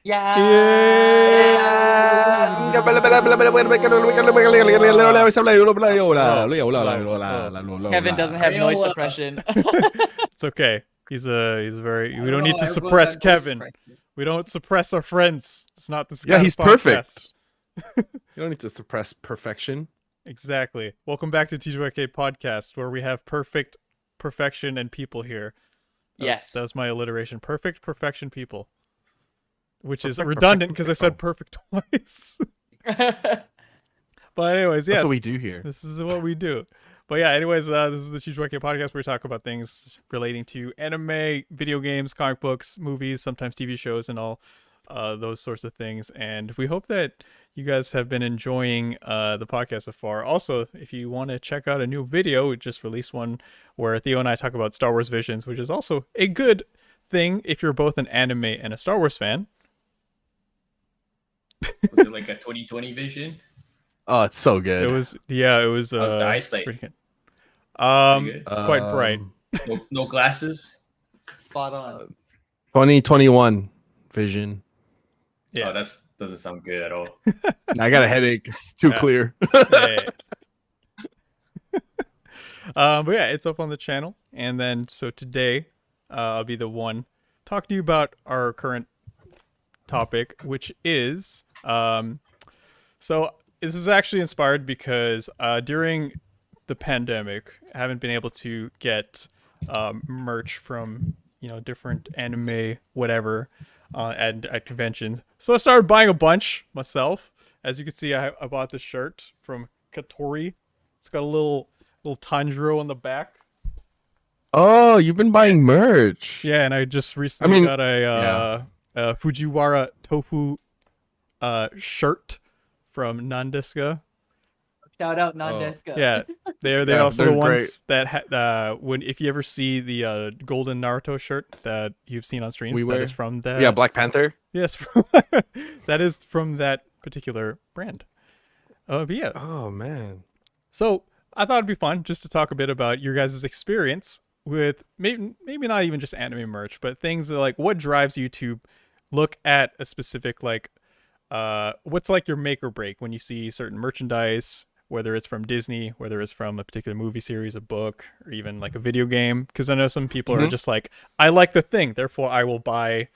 Kevin doesn't have noise suppression. It's okay. He's very. We don't know, need to everyone suppress has voice Kevin. suppression. We don't suppress our friends. It's not this. Yeah, kind he's of podcast. perfect. You don't need to suppress perfection. Exactly. Welcome back to Tgyk podcast, where we have perfection, and people here. Yes. That was my alliteration. Perfect, perfection, people. Which is redundant because I said perfect twice. But anyways, yes. That's what we do here. This is what we do. But yeah, anyways, this is the Tgyk podcast where we talk about things relating to anime, video games, comic books, movies, sometimes TV shows, and all those sorts of things. And we hope that you guys have been enjoying the podcast so far. Also, if you want to check out a new video, we just released one where Theo and I talk about Star Wars Visions, which is also a good thing if you're both an anime and a Star Wars fan. Was it like a 2020 vision? Oh, it's so good. It was, yeah, it was. How's the eyesight? Pretty good. Pretty good? Quite bright. No glasses? Spot on. 2021 vision. Yeah. Oh, that doesn't sound good at all. I got a headache. It's too Yeah. clear. Yeah. But yeah, it's up on the channel. And then, so today, I'll be the one talking to you about our current topic, which is, so this is actually inspired because during the pandemic, I haven't been able to get merch from, different anime, whatever, at conventions. So I started buying a bunch myself. As you can see, I bought this shirt from Katori. It's got a little Tanjiro on the back. Oh, you've been buying merch. Yeah, and I just recently got a Fujiwara Tofu shirt from Nandeska. Shout out Nandeska. Yeah, they're also the they're ones that if you ever see the golden Naruto shirt that you've seen on streams, that is from that. Yeah, Black Panther. Yes, that is from that particular brand. But yeah. Oh man. So I thought it'd be fun just to talk a bit about your guys' experience with maybe not even just anime merch, but things like what drives you to look at a specific what's like your make or break when you see certain merchandise, whether it's from Disney, whether it's from a particular movie series, a book, or even like a video game. Because I know some people are just like, I like the thing, therefore I will buy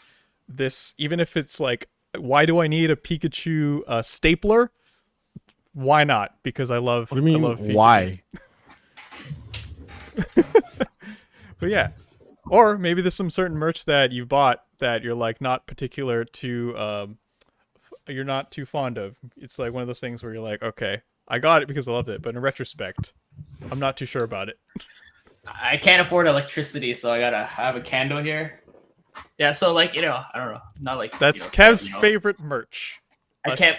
this, even if it's like, why do I need a Pikachu stapler? Why not? Because I love. What do you mean? I love Pikachu. Why? But yeah, or maybe there's some certain merch that you bought that you're like not particular to, you're not too fond of. It's like one of those things where you're like, okay, I got it because I loved it, but in retrospect, I'm not too sure about it. I can't afford electricity, so I gotta have a candle here. Yeah, so I don't know, not like That's Kev's favorite merch. I can't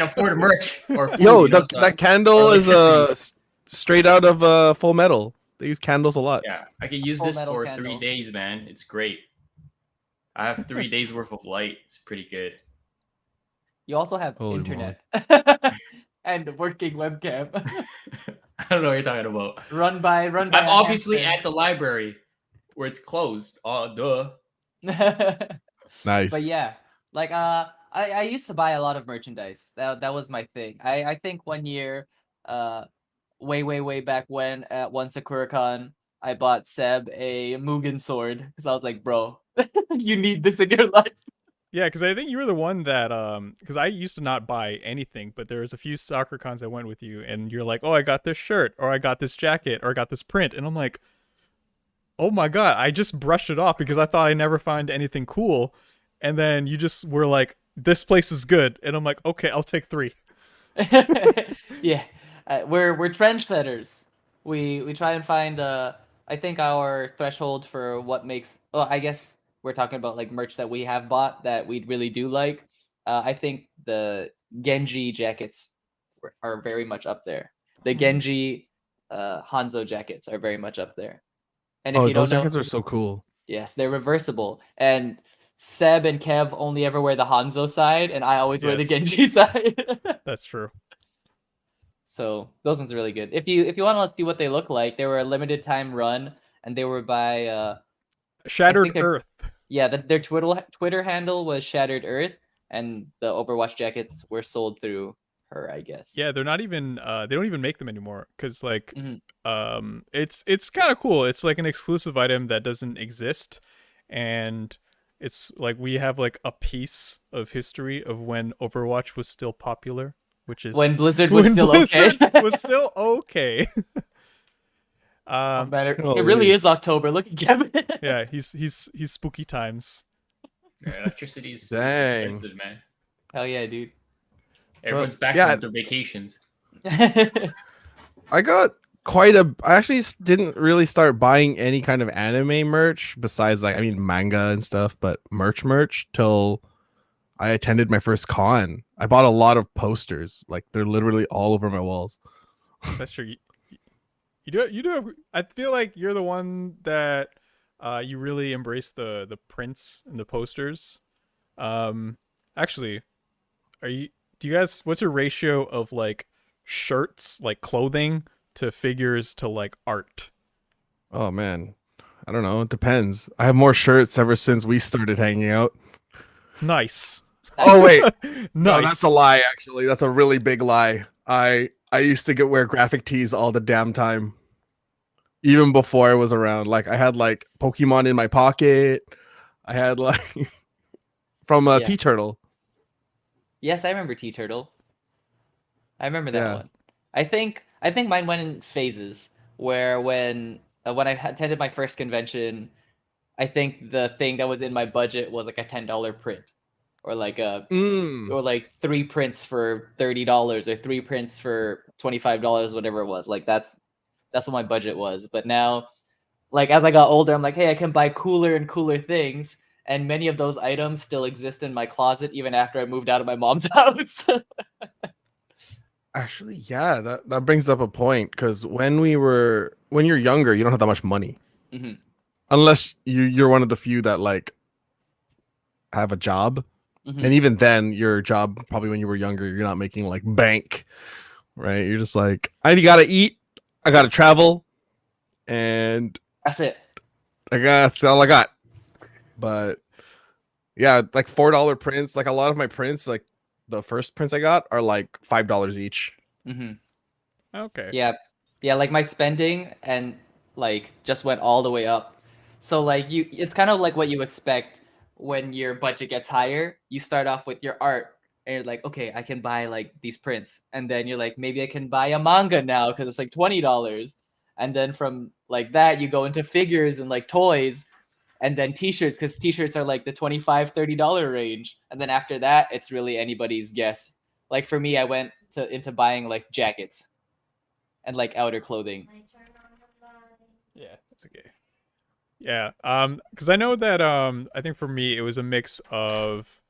afford a merch or food, Yo, so that candle or is straight out of Full Metal. They use candles a lot. yeah, I can use Full this Metal for candle. 3 days, man. It's great. I have 3 days worth of light. It's pretty good. You also have Holy internet and working webcam. I don't know what you're talking about. run by. I'm obviously at the library where it's closed. Oh, duh. Nice. But yeah, I used to buy a lot of merchandise. That was my thing. I think one year, way back when at one SakuraCon, I bought Seb a Mugen sword because I was like, bro, you need this in your life. Yeah, because I think you were the one that, because I used to not buy anything, but there was a few soccer cons that went with you, and you're like, oh, I got this shirt, or I got this jacket, or I got this print, and I'm like, oh my god, I just brushed it off because I thought I'd never find anything cool, and then you just were like, this place is good, and I'm like, okay, I'll take 3. Yeah, we're trendsetters. We try and find I think our threshold for what makes. Oh, I guess we're talking about like merch that we have bought that we really do like. I think the Genji jackets are very much up there. The Genji Hanzo jackets are very much up there. And if you don't those know, jackets are so cool. yes, they're reversible. And Seb and Kev only ever wear the Hanzo side, and I always wear the Yes. Genji side. That's true. So those ones are really good. If you want to see what they look like, they were a limited time run, and they were by Shattered they're- Earth. Yeah, their Twitter handle was Shattered Earth, and the Overwatch jackets were sold through her, I guess. Yeah, they're not even they don't even make them anymore because like Mhm. it's kind of cool. It's like an exclusive item that doesn't exist, and it's like we have like a piece of history of when Overwatch was still popular, which is When Blizzard was when still Blizzard okay. was still okay. Oh, man, it Holy. really is October. Look at Kevin. Yeah, he's spooky times. Yeah, electricity's Dang. expensive, man. Hell yeah, dude. Everyone's back yeah. from their vacations. I got quite a. I actually didn't really start buying any kind of anime merch besides like I mean manga and stuff, but merch till I attended my first con. I bought a lot of posters. Like they're literally all over my walls. That's true. You do have, I feel like you're the one that you really embrace the prints and the posters. Actually, do you guys, what's your ratio of like shirts, like clothing, to figures to like art? Oh man, I don't know. It depends. I have more shirts ever since we started hanging out. Nice. Oh wait, Nice. no, that's a lie. Actually, that's a really big lie. I used to wear graphic tees all the damn time, even before I was around. Like I had like Pokemon in my pocket. I had like from Yeah. T-Turtle. Yes, I remember T-Turtle. I remember that Yeah. one. I think mine went in phases where when I attended my first convention, I think the thing that was in my budget was like a $10 print, or like or like 3 prints for $30 or 3 prints for $25, whatever it was. Like that's what my budget was. But now, like as I got older, I'm like, hey, I can buy cooler and cooler things, and many of those items still exist in my closet even after I moved out of my mom's house. Actually, yeah, that brings up a point because when you're younger, you don't have that much money Mhm. unless you're one of the few that like have a job, Mhm. and even then, your job probably when you were younger, you're not making like bank, right? You're just like, I gotta eat, I gotta travel, and That's it. that's all I got. But yeah, like $4 prints, like a lot of my prints, like the first prints I got are like $5 each. Mhm. Okay. Yeah. Yeah, like my spending and like just went all the way up. So like it's kind of like what you expect when your budget gets higher. You start off with your art and you're like, okay, I can buy like these prints. And then you're like, maybe I can buy a manga now because it's like $20. And then from like that, you go into figures and like toys, and then t-shirts, because t-shirts are like the $25-$30 range. And then after that, it's really anybody's guess. Like for me, I went into buying like jackets and like outer clothing. Yeah, that's okay. Yeah, because I know that I think for me it was a mix of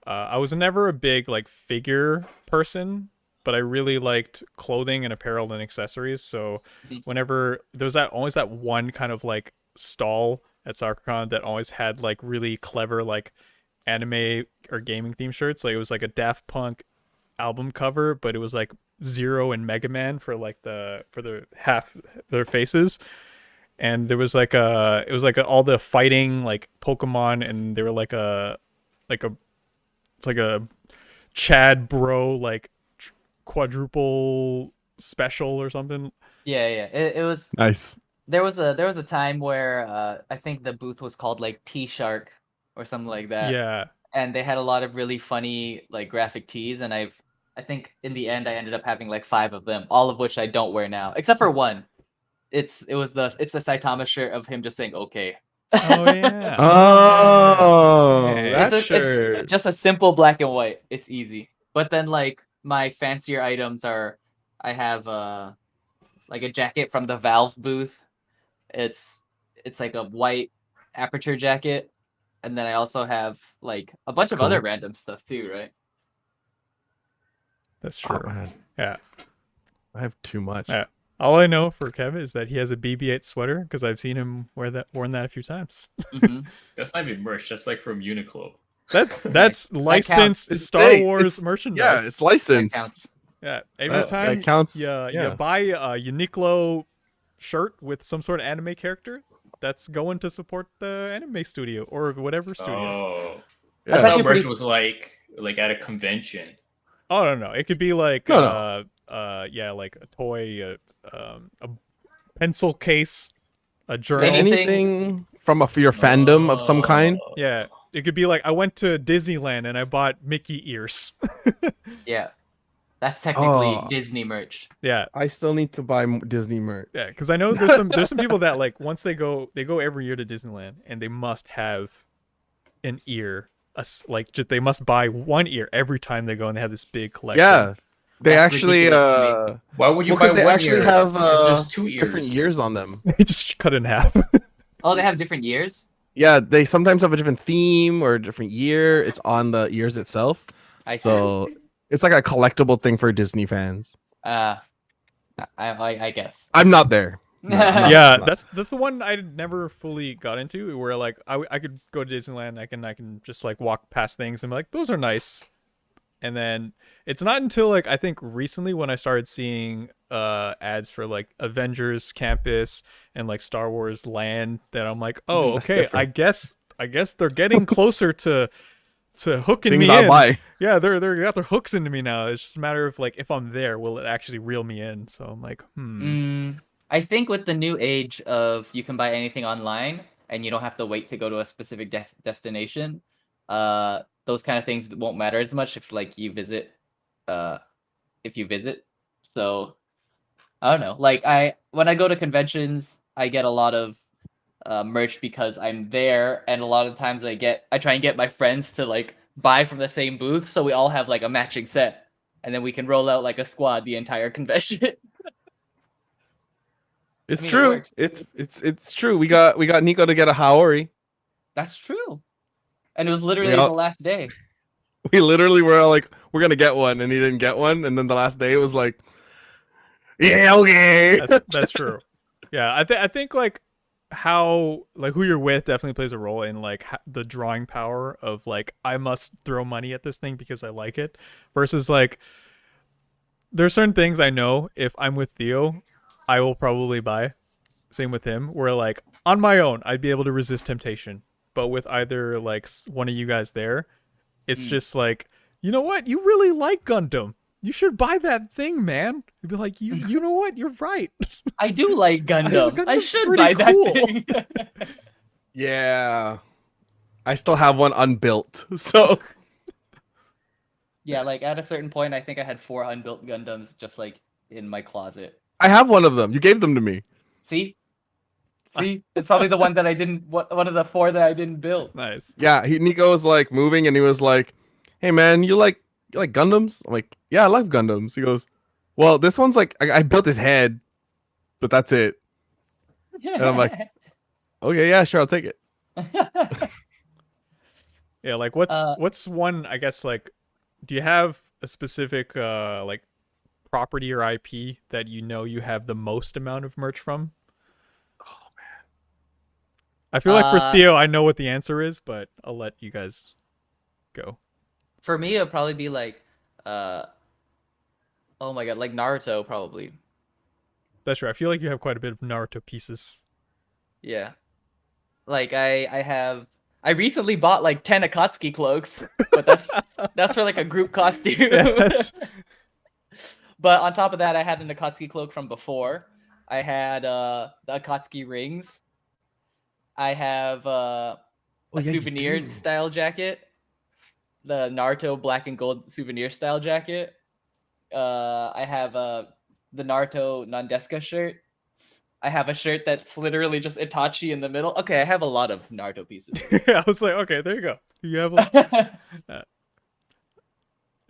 I was never a big like figure person, but I really liked clothing and apparel and accessories. So Mhm. whenever there was always that one kind of like stall at SoccerCon that always had like really clever like anime or gaming theme shirts. Like it was like a Daft Punk album cover, but it was like Zero and Mega Man for like for the half their faces. And there was like it was like all the fighting like Pokemon, and they were like it's like a Chad bro like quadruple special or something. Yeah. It was Nice. there was a time where I think the booth was called like T Shark or something like that. Yeah. And they had a lot of really funny like graphic tees, and I think in the end I ended up having like 5 of them, all of which I don't wear now, except for one. It's the Saitama shirt of him just saying okay. Oh yeah. Oh, Yeah. that shirt. It's just a simple black and white. It's easy. But then like my fancier items are, I have like a jacket from the Valve booth. It's like a white aperture jacket, and then I also have like a bunch of other Cool. random stuff too, right? That's Oh, true. man. Yeah. I have too much. Yeah. All I know for Kevin is that he has a BB-8 sweater because I've seen him worn that a few times. Mhm. That's not even merch. That's like from Uniqlo. That's licensed It's Star fake. Wars It's- merchandise. Yeah, it's That licensed. counts. Yeah, every That time counts. you Yeah. buy a Uniqlo shirt with some sort of anime character, that's going to support the anime studio or whatever studio. Oh, That's I actually thought merch pretty- was like at a convention. Oh no, it could be like No, yeah, like a toy, a pencil case, a journal. Anything from your fandom of some kind. Oh. Yeah, it could be like I went to Disneyland and I bought Mickey ears. Yeah, that's technically Oh. Disney merch. Yeah, I still need to buy Disney merch. yeah, because I know there's some people that like once they go every year to Disneyland and they must have an ear, like just they must buy one ear every time they go and they have this big collection. Yeah, they That's actually ridiculous to me. Why would you because buy they one actually ear? have It's just 2 ears. different years on them. They just cut it in half. Oh, they have different years. Yeah, they sometimes have a different theme or a different year. It's on the ears itself. I see. So it's like a collectible thing for Disney fans. I guess. I'm not there. No, I'm not- Yeah, I'm not. that's the one I never fully got into. Where like I could go to Disneyland, I can just like walk past things and be like, those are nice. And then it's not until like I think recently when I started seeing ads for like Avengers Campus and like Star Wars Land that I'm like, oh, That's okay, different. I guess they're getting closer to hooking Things me I'll in. buy. Yeah, they're got their hooks into me now. It's just a matter of like if I'm there, will it actually reel me in? So I'm like, I think with the new age of you can buy anything online and you don't have to wait to go to a specific destination, those kind of things won't matter as much if like you visit, So I don't know. Like when I go to conventions, I get a lot of merch because I'm there, and a lot of times I try and get my friends to like buy from the same booth, so we all have like a matching set, and then we can roll out like a squad the entire convention. It's mean, it true. works. It's true. We got Nico to get a Haori. That's true. And it was literally all- the last day. We literally were all like, we're gonna get one, and he didn't get one, and then the last day it was like, yeah, okay. that's true. Yeah, I think like how like who you're with definitely plays a role in like the drawing power of like I must throw money at this thing because I like it versus like there's certain things I know if I'm with Theo I will probably buy. Same with him where like on my own I'd be able to resist temptation, but with either like one of you guys there, it's just like, you know what, you really like Gundam, you should buy that thing, man. You'd be like, you know what, you're right. I do like Gundam. I Gundam's should pretty buy cool. that thing. Yeah. I still have one unbuilt, so Yeah, like at a certain point, I think I had 4 unbuilt Gundams just like in my closet. I have one of them. You gave them to me. See, it's probably the one that I didn't. One of the 4 that I didn't build. Nice. Yeah, Nico was like moving, and he was like, "Hey, man, you like Gundams?" I'm like, "Yeah, I love Gundams." He goes, "Well, this one's like I built his head, but that's it." And I'm like, "Okay, yeah, sure, I'll take it." Yeah, like what's one, I guess, like, do you have a specific like property or IP that you know you have the most amount of merch from? Oh man, I feel like for Theo, I know what the answer is, but I'll let you guys go. For me, it'll probably be like, oh my god, like Naruto probably. That's right. I feel like you have quite a bit of Naruto pieces. Yeah, like I recently bought like 10 Akatsuki cloaks, but that's for like a group costume. Yeah, But on top of that, I had an Akatsuki cloak from before. I had the Akatsuki rings. I have a yeah, you souvenir do. style jacket. The Naruto black and gold souvenir style jacket. I have the Naruto Nandeska shirt. I have a shirt that's literally just Itachi in the middle. Okay, I have a lot of Naruto pieces. Yeah, I was like, okay, there you go. You have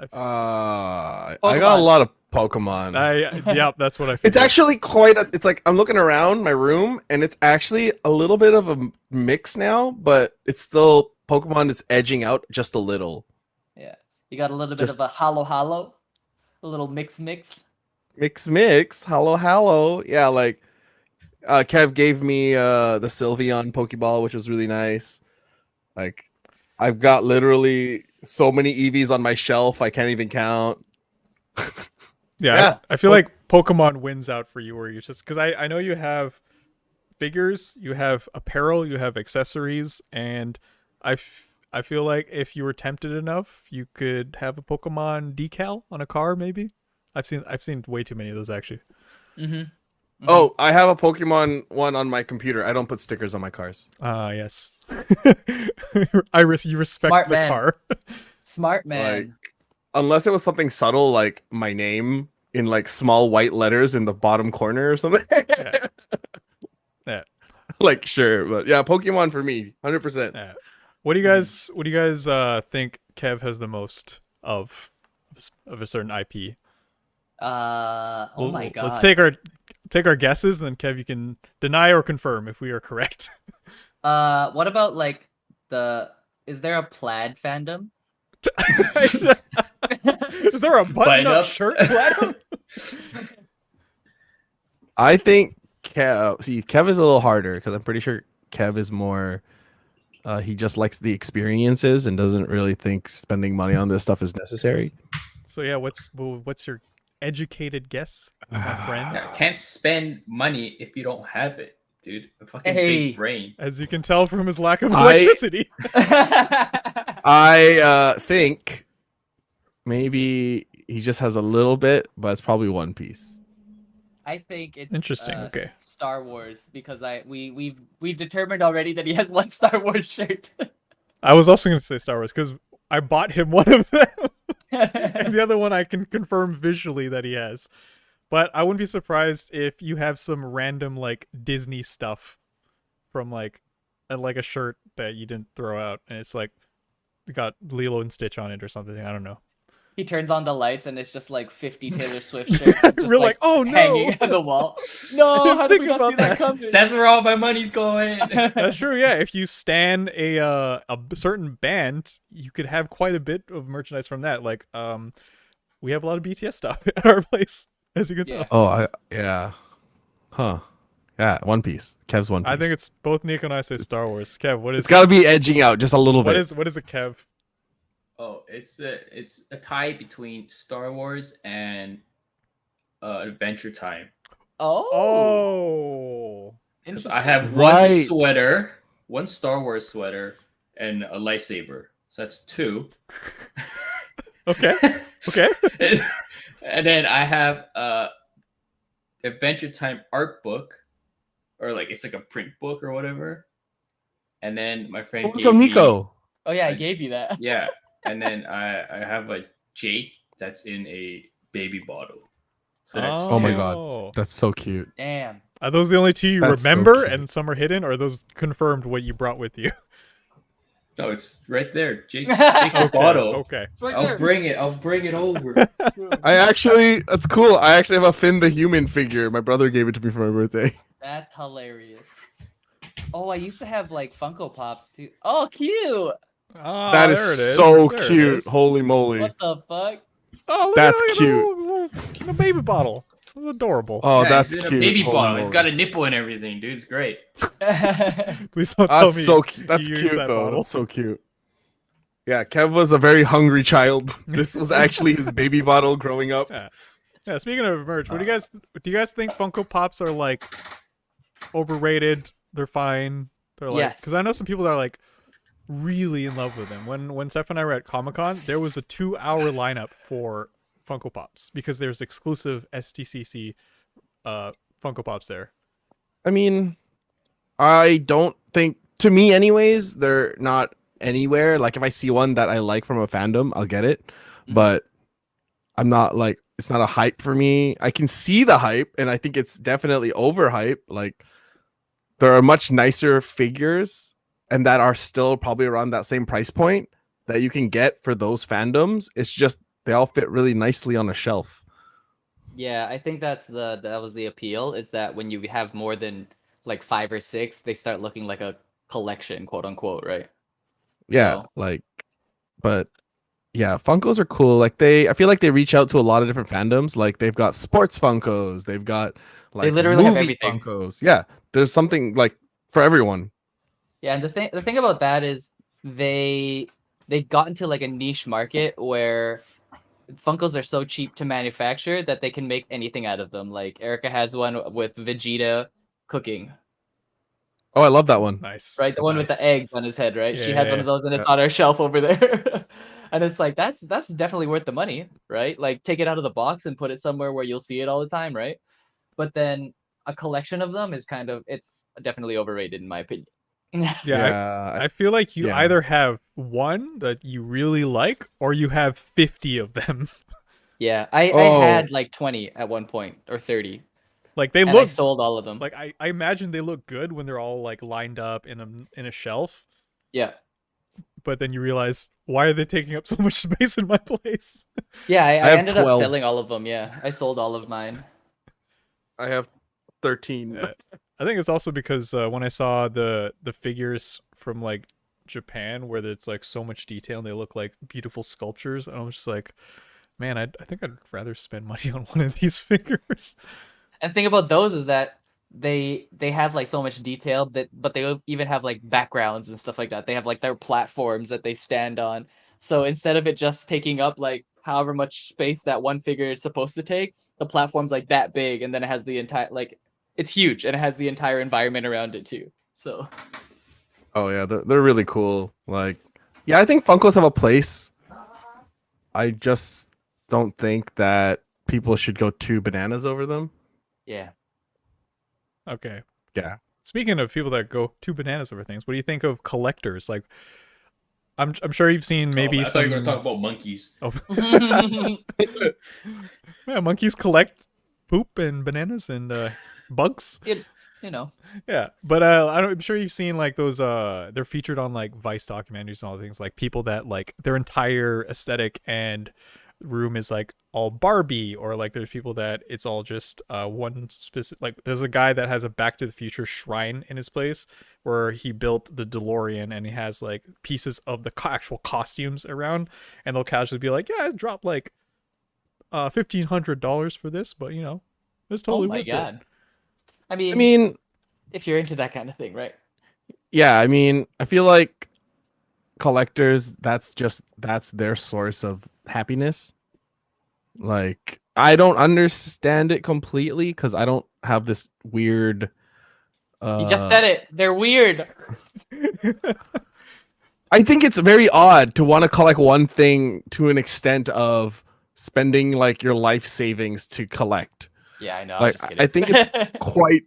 I got Pokemon. a lot of Pokemon. yeah, that's what I figured. It's actually it's like I'm looking around my room, and it's actually a little bit of a mix now, but it's still Pokemon is edging out just a little. Yeah, you got a little bit Just- of a hollow, a little mix. Mix, hello. Yeah, like Kev gave me the Sylveon Pokeball, which was really nice. Like I've got literally so many EVs on my shelf I can't even count. Yeah, Yeah. I feel like Pokemon wins out for you, where you're just because I know you have figures, you have apparel, you have accessories, and I feel like if you were tempted enough, you could have a Pokemon decal on a car. Maybe I've seen way too many of those actually. Oh, I have a Pokemon one on my computer. I don't put stickers on my cars. Ah, yes. You respect Smart the man. car. Smart man. Like, unless it was something subtle like my name in like small white letters in the bottom corner or something. Yeah. Yeah. Like sure, but yeah, Pokemon for me, 100%. Yeah. What do you guys think Kev has the most of a certain IP? Oh my god. Let's take our guesses, and then Kev, you can deny or confirm if we are correct. What about like is there a plaid fandom? Is there a button-up Button-ups? shirt plaid? I think Kev. See, Kev is a little harder because I'm pretty sure Kev is more. He just likes the experiences and doesn't really think spending money on this stuff is necessary. So yeah, what's your educated guess, my friend? Yeah, can't spend money if you don't have it, dude. A fucking Hey. big brain. As you can tell from his lack of electricity. I think maybe he just has a little bit, but it's probably One Piece. I think it's Interesting, okay. Star Wars because we've determined already that he has one Star Wars shirt. I was also going to say Star Wars because I bought him one of them, and the other one I can confirm visually that he has. But I wouldn't be surprised if you have some random like Disney stuff from like a shirt that you didn't throw out, and it's like got Lilo and Stitch on it or something. I don't know. He turns on the lights and it's just like 50 Taylor Swift shirts just We're like, oh no, hanging on the wall. No, how did we Think not see about that that. coming? That's where all my money's going. That's true. Yeah, if you stan a certain band, you could have quite a bit of merchandise from that. Like, we have a lot of BTS stuff at our place, as you can Yeah. tell. Oh, yeah. Huh. Yeah, One Piece. Kev's One Piece. I think it's both Nico and I say Star Wars. Kev, what is? It's got to be edging out just a little what bit. is a Kev? Oh, it's a tie between Star Wars and Adventure Time. Oh, Oh, Because interesting. I have Right. one sweater, one Star Wars sweater, and a lightsaber. So that's 2. okay, okay. And then I have Adventure Time art book, or like it's like a print book or whatever. And then my friend Oh, gave me, Nico. Oh yeah, I gave you that. yeah. And then I have a Jake that's in a baby bottle. So that's Oh my 2. God. That's so cute. Damn. Are those the only two you That's so remember, cute. and some are hidden, or are those confirmed what you brought with you? No, it's right there. Jake the bottle. Okay. It's right I'll there. bring it. I'll bring it over. That's cool. I actually have a Finn the Human figure. My brother gave it to me for my birthday. That's hilarious. Oh, I used to have like Funko Pops too. Oh, cute. Ah, That there it is so There it cute. is. Holy moly. What the fuck? Oh, look That's at the cute. little baby bottle. That's adorable. Oh, Yeah, that's it's in cute. a baby Holy bottle. It's moly. got a nipple and everything, dude. It's great. Please don't tell That's me. so cute. That's you used cute that though. bottle. That's so cute. Yeah, Kev was a very hungry child. This was actually his baby bottle growing up. Yeah. Yeah. Speaking of merch, what do you guys think Funko Pops are like overrated? They're fine. They're like, Yes. because I know some people that are like really in love with them. When Steph and I were at Comic-Con, there was a 2-hour lineup for Funko Pops because there's exclusive STCC Funko Pops there. I mean, I don't think, to me anyways, they're not anywhere. Like if I see one that I like from a fandom, I'll get it. But I'm not like, it's not a hype for me. I can see the hype and I think it's definitely overhype. Like there are much nicer figures and that are still probably around that same price point that you can get for those fandoms. It's just they all fit really nicely on a shelf. Yeah, I think that was the appeal, is that when you have more than like 5 or 6, they start looking like a collection, quote unquote, right? Yeah, So- like, but yeah, Funkos are cool. Like I feel like they reach out to a lot of different fandoms. Like they've got sports Funkos, they've got like literally have movie everything. Funkos. Yeah, there's something like for everyone. Yeah, and the thing about that is they got into like a niche market where Funkos are so cheap to manufacture that they can make anything out of them. Like Erica has one with Vegeta cooking. Oh, I love that one. Nice. right? The one with the Nice. eggs on his head, right? She has one Yeah. of those, and it's on her shelf over there. And it's like that's definitely worth the money, right? Like take it out of the box and put it somewhere where you'll see it all the time, right? But then a collection of them is kind of it's definitely overrated in my opinion. Yeah, I feel like you yeah. either have one that you really like or you have 50 of them. Yeah, I Oh. had like 20 at one point or 30, Like they and I look sold all of them. like I imagine they look good when they're all like lined up in a shelf, Yeah, but then you realize, why are they taking up so much space in my place? yeah, I have ended up 12. selling all of them. Yeah, I sold all of mine. I have 13. Yeah. I think it's also because when I saw the figures from like Japan, where it's like so much detail and they look like beautiful sculptures, and I was just like, man, I think I'd rather spend money on one of these figures. And the thing about those is that they have like so much detail but they even have like backgrounds and stuff like that. They have like their platforms that they stand on. So instead of it just taking up like however much space that one figure is supposed to take, the platform's like that big, and then it has the entire like it's huge and it has the entire environment around it too. So Oh yeah, they're really cool. Like, yeah, I think Funkos have a place. I just don't think that people should go too bananas over them. yeah. Okay. Yeah. Speaking of people that go too bananas over things, what do you think of collectors? Like, I'm sure you've seen maybe I thought some. you were gonna talk about monkeys. Oh. Yeah, monkeys collect poop and bananas and bugs. You know. Yeah, but I'm sure you've seen like those. They're featured on like Vice documentaries and all things. Like people that like their entire aesthetic and room is like all Barbie, or like there's people that it's all just one specific. Like there's a guy that has a Back to the Future shrine in his place where he built the DeLorean, and he has like pieces of the actual costumes around, and they'll casually be like, "Yeah, I dropped like $1,500 for this, but you know, it's totally Oh my worth god. it." I I mean, mean, if you're into that kind of thing, right? yeah, I mean, I feel like collectors, that's their source of happiness. Like, I don't understand it completely because I don't have this weird You just said it. They're weird. I think it's very odd to want to collect one thing to an extent of spending like your life savings to collect. Yeah, I know. I'm Like, just I think it's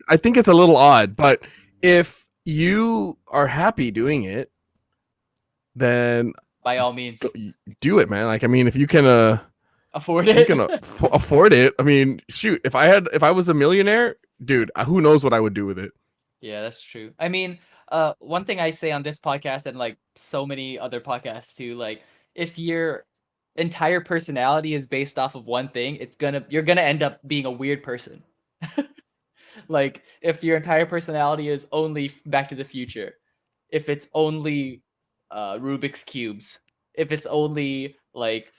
I think it's a little odd, but if you are happy doing it, then by all means do it, man. Like, I mean, if you can afford you it. can afford it. I mean, shoot, if I was a millionaire, dude, who knows what I would do with it. Yeah, that's true. I mean, one thing I say on this podcast and like so many other podcasts too, like if your entire personality is based off of one thing, you're gonna end up being a weird person. Like if your entire personality is only Back to the Future, if it's only Rubik's cubes, if it's only like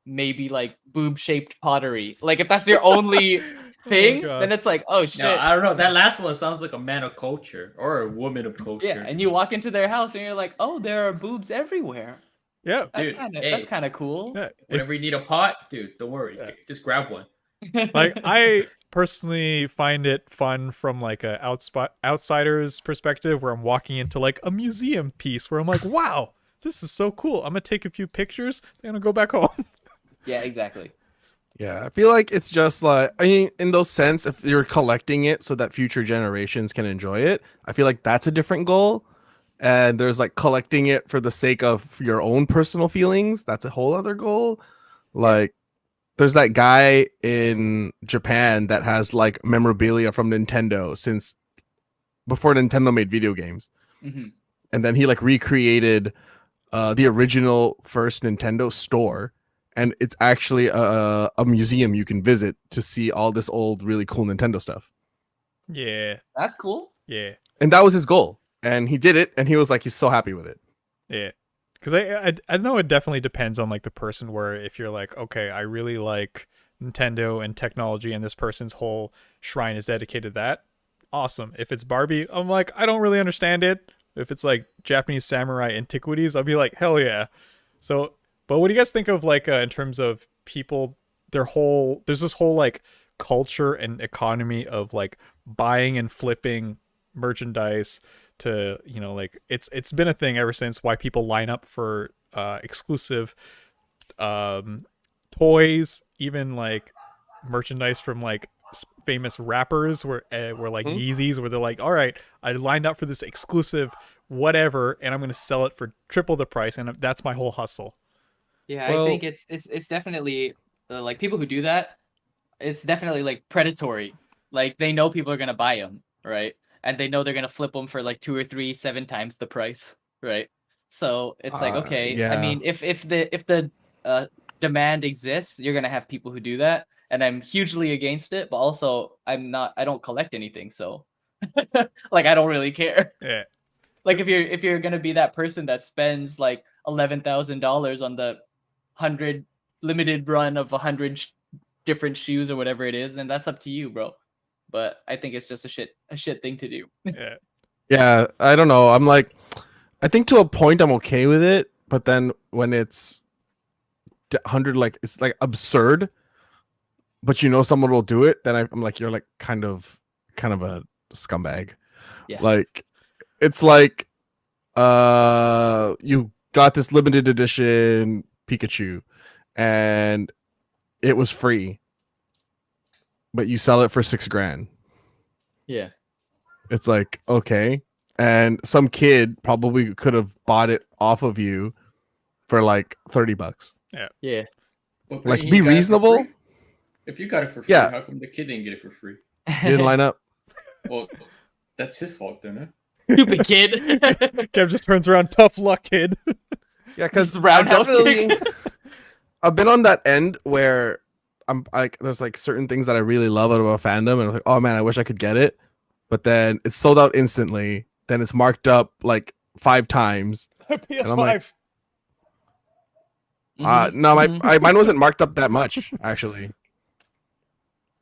maybe like boob-shaped pottery, like if that's your only thing, God. then it's like, oh shit. No, I don't know. That last one sounds like a man of culture or a woman of culture. Yeah, and you walk into their house and you're like, oh, there are boobs everywhere. Yeah, That's Dude, kind of hey. that's kind of cool. yeah. Whenever you need a pot, dude, don't worry. Yeah. Just grab one. Like I personally find it fun from like a outsider's perspective, where I'm walking into like a museum piece where I'm like, wow, this is so cool. I'm gonna take a few pictures, then I'm gonna go back home. Yeah, exactly. Yeah, I feel like it's just like, I mean, in those sense, if you're collecting it so that future generations can enjoy it, I feel like that's a different goal. And there's like collecting it for the sake of your own personal feelings. That's a whole other goal. Like, there's that guy in Japan that has like memorabilia from Nintendo since before Nintendo made video games. Hmm. And then he like recreated the original first Nintendo store. And it's actually a museum you can visit to see all this old, really cool Nintendo stuff. Yeah, That's cool. yeah, And that was his goal. And he did it. And he was like, he's so happy with it. yeah. Because I know it definitely depends on like the person. Where if you're like, okay, I really like Nintendo and technology, and this person's whole shrine is dedicated to that, awesome. If it's Barbie, I'm like, I don't really understand it. If it's like Japanese samurai antiquities, I'll be like, hell yeah. So, but what do you guys think of like in terms of people, there's this whole like culture and economy of like buying and flipping merchandise to, like it's been a thing ever since, why people line up for exclusive toys, even like merchandise from like famous rappers were like Yeezys, where they're like, all right, I lined up for this exclusive whatever and I'm gonna sell it for triple the price, and that's my whole hustle. Yeah, Well- I think it's definitely like people who do that. It's definitely like predatory. Like they know people are gonna buy them, right? And they know they're gonna flip them for like 2 or 3, 7 times the price, right? So it's like, okay, I yeah. mean, if the demand exists, you're gonna have people who do that, and I'm hugely against it. But also, I don't collect anything, so like I don't really care. Yeah. Like if you're gonna be that person that spends like $11,000 on the 100 limited run of 100 different shoes or whatever it is, then that's up to you, bro. But I think it's just a shit thing to do. Yeah. Yeah, I don't know. I'm like, I think to a point I'm okay with it, but then when it's 100, like it's like absurd, but someone will do it, then I'm like, you're like kind of a scumbag. Yeah. Like, it's like, you got this limited edition Pikachu, and it was free, but you sell it for $6,000. Yeah. It's like, okay. And some kid probably could have bought it off of you for like $30. Yeah. Well, Like, he be got it for reasonable. free? If you got it for free, Yeah. how come the kid didn't get it for free? He didn't line up. Well, that's his fault then, huh? Stupid kid. Kev just turns around, tough luck, kid. Yeah, because Roundhouse kick. I've been on that end where I'm like, there's like certain things that I really love out of a fandom, and I'm like, oh man, I wish I could get it, but then it's sold out instantly. Then it's marked up like 5 times. PS5. I'm like, Mhm, no, mhm. mine wasn't marked up that much actually.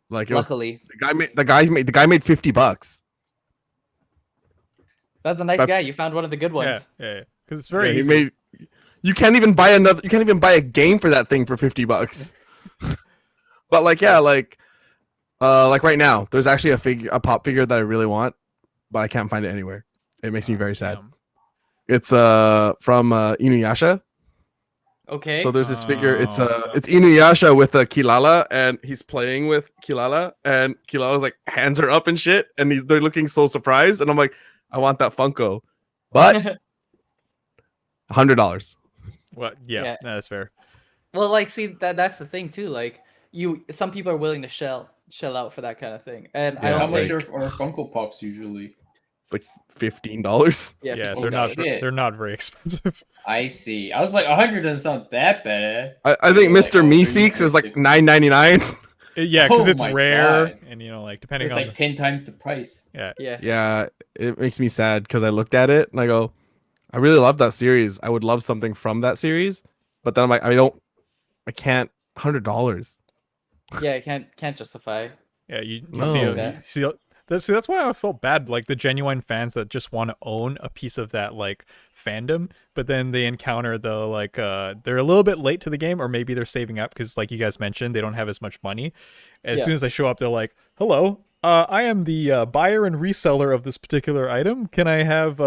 Like it was, Luckily, the guy made $50. that's a nice That's- guy. You found one of the good ones. Yeah. Because it's very Yeah, he easy. made. You can't even buy a game for that thing for $50. But like, yeah, like right now, there's actually a pop figure that I really want, but I can't find it anywhere. It makes me very sad. Damn. It's from Inuyasha. Okay. So there's this figure. It's Oh. it's Inuyasha with Kilala, and he's playing with Kilala, and Kilala's like hands her up and shit, and they're looking so surprised, and I'm like, I want that Funko, but $100. What? Yeah, Yeah. that's fair. Well, like, see that's the thing too. Like, some people are willing to shell out for that kind of thing, and I Yeah, How don't much think. are Funko Pops usually? Like $15. Yeah, Yeah, people they're do not. that. shit. They're not very expensive. I see. I was like, 100 doesn't sound that bad. I think Like, Mr. oh, Meeseeks is like $9.99. Yeah, because Oh it's my rare, God. and like depending It's on. like 10 times the price. Yeah. Yeah, it makes me sad because I looked at it and I go, I really love that series. I would love something from that series, but then I'm like, I can't. $100. Yeah, I can't justify. Yeah, you No. see, Okay. that's why I felt bad. Like the genuine fans that just want to own a piece of that like fandom, but then they encounter the like they're a little bit late to the game, or maybe they're saving up because, like you guys mentioned, they don't have as much money. As Yeah. soon as they show up, they're like, "Hello, I am the buyer and reseller of this particular item. Can I have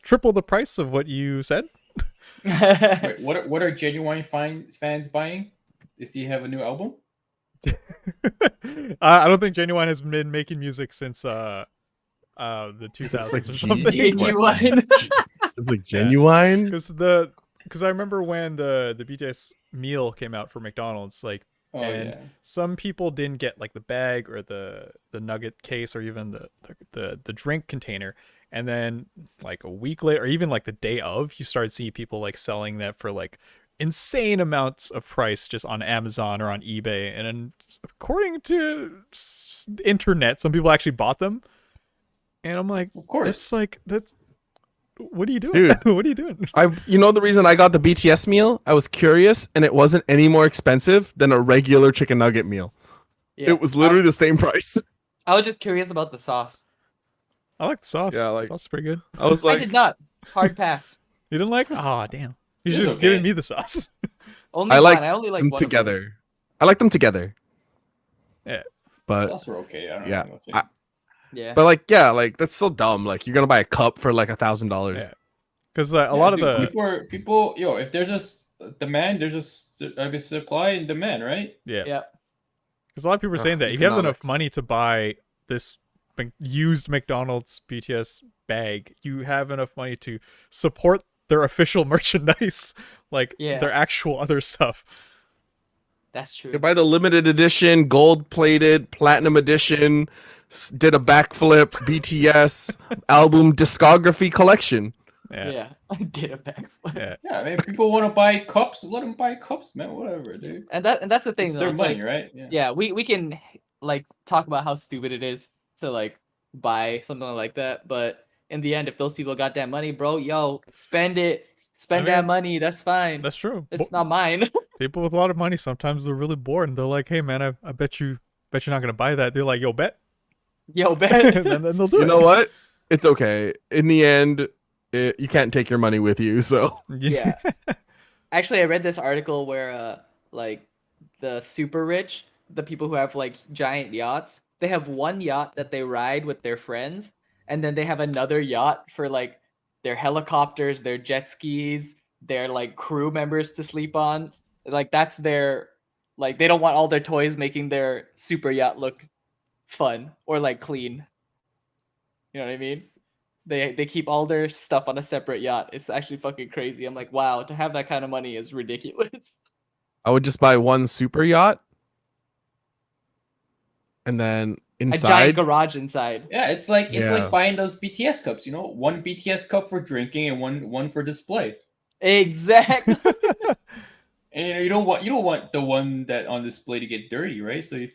triple the price of what you said?" Wait, what are genuine fans buying? Does he have a new album? I don't think Genuine has been making music since the 2000s like or G- something. Genuine. It's like genuine. Because I remember when the BTS meal came out for McDonald's, like, Oh and yeah. some people didn't get like the bag or the nugget case or even the drink container, and then like a week later or even like the day of, you started seeing people like selling that for like insane amounts of price just on Amazon or on eBay. And then, according to internet, some people actually bought them, and I'm like, Of course. it's like that's. What are you doing? Dude. What are you doing? The reason I got the BTS meal? I was curious, and it wasn't any more expensive than a regular chicken nugget meal. Yeah. It was literally the same price. I was just curious about the sauce. I like the sauce. Yeah, like- That's pretty good. I was I like, did not. Hard pass. You didn't like? Oh, damn. You It's should have okay. given me the sauce. Only I like one. I only like them one of them. together. I like them together. Yeah. But Sauce were okay. I don't yeah, know. I- Yeah. But like, yeah, like that's so dumb. Like you're gonna buy a cup for like $1,000. Yeah. Because a lot of the people, if there's demand, there's a supply and demand, right? yeah. Yeah. Because a lot of people are saying that if you have enough Economics. money to buy this used McDonald's BTS bag, you have enough money to support their official merchandise, like Yeah. their actual other stuff. That's true. You buy the limited edition, gold plated, platinum edition, did a backflip, BTS album discography collection. Yeah. I did a backflip. Yeah. Yeah, I mean, people want to buy cups, let them buy cups, man. Whatever, dude. And that's the thing, It's though. their It's money, like, right? yeah, we can like talk about how stupid it is to like buy something like that, but in the end, if those people got that money, bro, yo, spend it, spend that mean, money. That's fine. That's true. It's not mine. People with a lot of money sometimes they're really bored and they're like, "Hey, man, I bet you're not gonna buy that." They're like, "Yo, bet," Yo, and Ben. then they'll do it. You know what? It's okay. In the end, you can't take your money with you. So Yeah. Actually, I read this article where like the super rich, the people who have like giant yachts, they have one yacht that they ride with their friends, and then they have another yacht for like their helicopters, their jet skis, their like crew members to sleep on. Like that's their like they don't want all their toys making their super yacht look fun or like clean. You know what I mean? They keep all their stuff on a separate yacht. It's actually fucking crazy. I'm like, wow, to have that kind of money is ridiculous. I would just buy one super yacht, and then A giant inside, garage inside. Yeah, it's like Yeah. buying those BTS cups. You know, one BTS cup for drinking and one for display. Exactly. And you don't want the one that on display to get dirty, right? So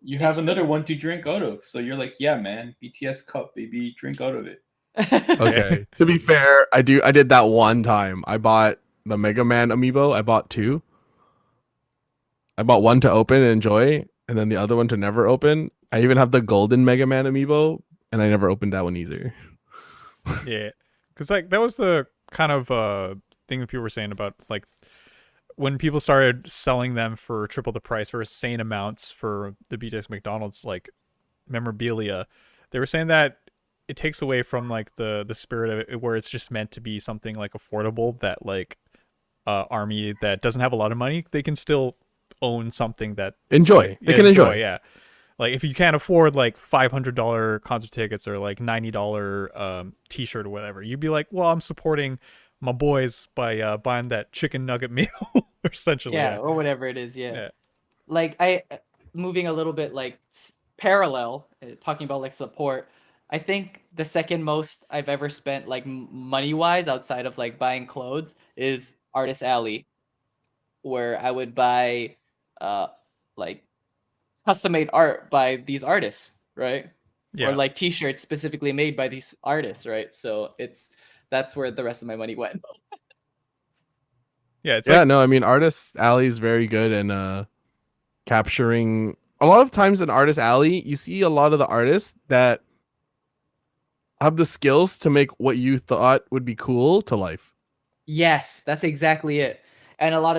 you have another one to drink out of. So you're like, yeah, man, BTS cup, baby, drink out of it. okay. To be fair, I did that one time. I bought the Mega Man amiibo. I bought two. I bought one to open and enjoy, and then the other one to never open. I even have the golden Mega Man amiibo, and I never opened that one either. Yeah, because like that was the kind of thing that people were saying about like when people started selling them for triple the price for insane amounts for the BTS McDonald's like memorabilia. They were saying that it takes away from like the spirit of it, where it's just meant to be something like affordable that like army that doesn't have a lot of money, they can still own something that Enjoy. They can enjoy. Yeah. Like if you can't afford like $500 concert tickets or like $90 t-shirt or whatever, you'd be like, well, I'm supporting my boys by buying that chicken nugget meal, essentially. Yeah, or whatever it is. Yeah. Yeah. Like I moving a little bit like parallel, talking about like support. I think the second most I've ever spent like money wise outside of like buying clothes is Artist Alley, where I would buy like custom made art by these artists, right? Yeah. Or like t-shirts specifically made by these artists, right? So that's where the rest of my money went. Yeah, it's Yeah, like no, I mean, Artist Alley is very good in capturing. A lot of times in Artist Alley, you see a lot of the artists that have the skills to make what you thought would be cool to life. Yes, that's exactly it. And a lot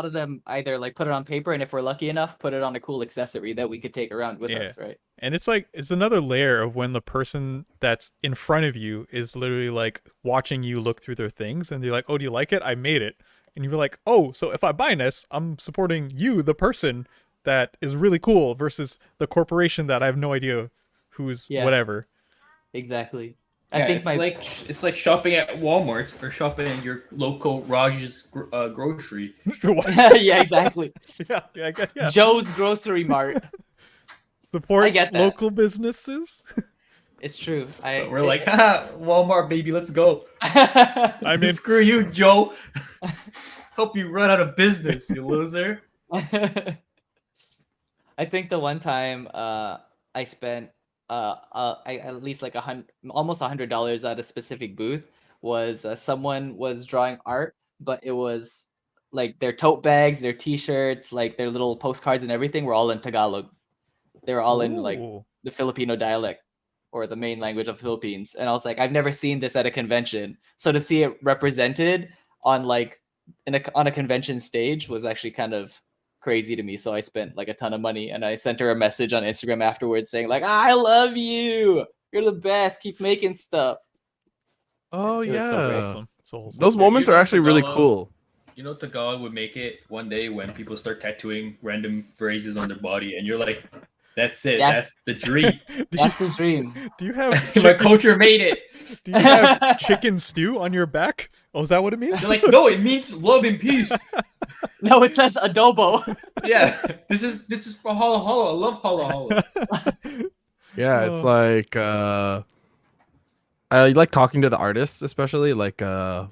of them either like put it on paper, and if we're lucky enough, put it on a cool accessory that we could take around with us, right? And it's like it's another layer of when the person that's in front of you is literally like watching you look through their things and they're like, "Oh, do you like it? I made it." And you're like, "Oh, so if I buy this, I'm supporting you, the person that is really cool versus the corporation that I have no idea who's whatever." Exactly. Yeah, I think it's like shopping at Walmart or shopping at your local Raj's grocery. Yeah, exactly. Yeah. Joe's Grocery Mart. Support I get that. local businesses. It's true. But we're like, haha, Walmart, baby, let's go. I mean, screw you, Joe. Hope you run out of business, you loser. I think the one time I spent at least like almost $100 at a specific booth was someone was drawing art, but it was like their tote bags, their t-shirts, like their little postcards and everything were all in Tagalog. They were all in like the Filipino dialect or the main language of the Philippines. And I was like, I've never seen this at a convention. So to see it represented on like on a convention stage was actually kind of crazy to me, so I spent like a ton of money, and I sent her a message on Instagram afterwards saying like, I love you, you're the best, keep making stuff. Oh It was yeah, so great. Awesome. So wholesome. those moments You are know, actually really Tagalog- cool. You know, Tagalog would make it one day when people start tattooing random phrases on their body, and you're like, "That's it. Yes. That's the dream. That's the dream. Do you have My chicken, culture made it." do you have chicken stew on your back? Oh, is that what it means? They're like, "No, it means love and peace." No, it says adobo. Yeah, this is for holla holla. I love holla holla. Yeah, it's Oh. like I like talking to the artists, especially like Toshiki.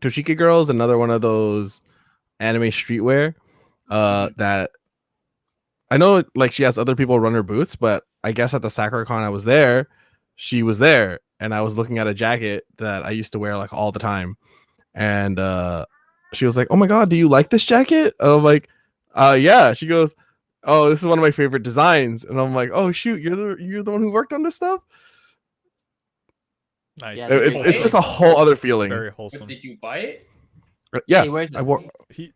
Toshiki Girl is another one of those anime streetwear that I know like she has other people run her boots, but I guess at the SakuraCon I was there, she was there, and I was looking at a jacket that I used to wear like all the time, and she was like, "Oh my god, do you like this jacket?" I'm like, yeah." She goes, "Oh, this is one of my favorite designs," and I'm like, "Oh shoot, you're the one who worked on this stuff." Nice. Yeah, It's just a whole other feeling. very But wholesome. did you buy it? Yeah, Hey, where's it? I wore.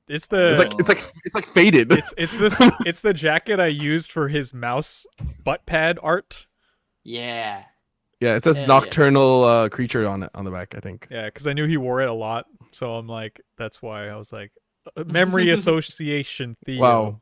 It's the It's like faded. it's the jacket I used for his mouse butt pad art. Yeah. Yeah, it says Hell yeah. nocturnal creature on it on the back, I think. Yeah, because I knew he wore it a lot, so I'm like, that's why I was like, memory association Theo. Wow.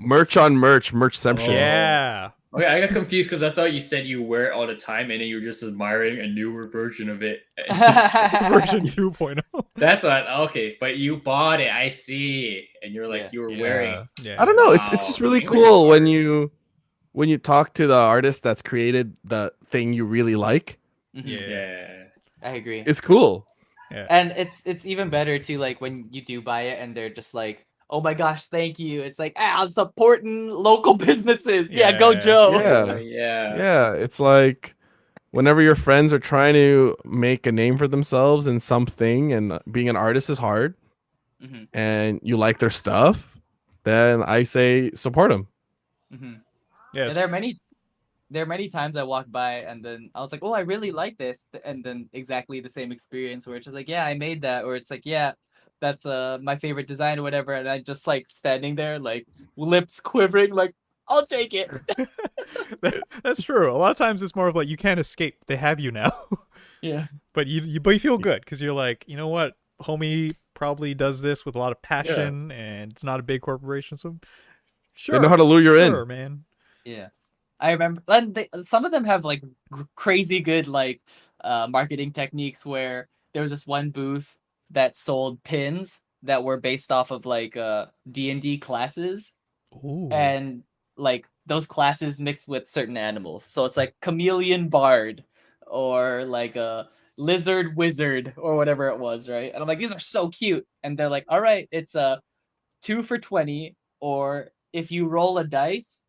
Merch on merchception. Oh. Yeah. Okay, I got confused because I thought you said you wear it all the time, and then you were just admiring a newer version of it. Version 2.0. That's what. Okay, but you bought it. I see, and you're like Yeah. you were Yeah. wearing. Yeah. I don't know. It's Wow. just really English is cool when hard. you talk to the artist that's created the thing you really like. Mhm. Yeah. Yeah. I agree. It's cool. And it's even better too, like when you do buy it and they're just like, "Oh my gosh, thank you." It's like, I'm supporting local businesses. Yeah, go Yeah. Joe. Yeah. Yeah. Yeah, it's like whenever your friends are trying to make a name for themselves in something, and being an artist is hard, hmm and you like their stuff, then I say support them. hmm Yeah. And there are many times I walk by and then I was like, "Oh, I really like this," and then exactly the same experience where it's just like, "Yeah, I made that," or it's like, "Yeah, that's my favorite design," or whatever, and I just like standing there, like lips quivering, like, "I'll take it." That's true. A lot of times it's more of like you can't escape. They have you now. Yeah. But you feel good because you're like, you know what, homie probably does this with a lot of passion, and it's not a big corporation, so sure. They know how to lure you in. Sure, man. Yeah, I remember, and some of them have like crazy good like marketing techniques. Where there was this one booth that sold pins that were based off of like D&D classes, Ooh. and like those classes mixed with certain animals. So it's like chameleon bard or like a lizard wizard or whatever it was, right? And I'm like, these are so cute, and they're like, all right, it's a 2 for 20, or if you roll a dice,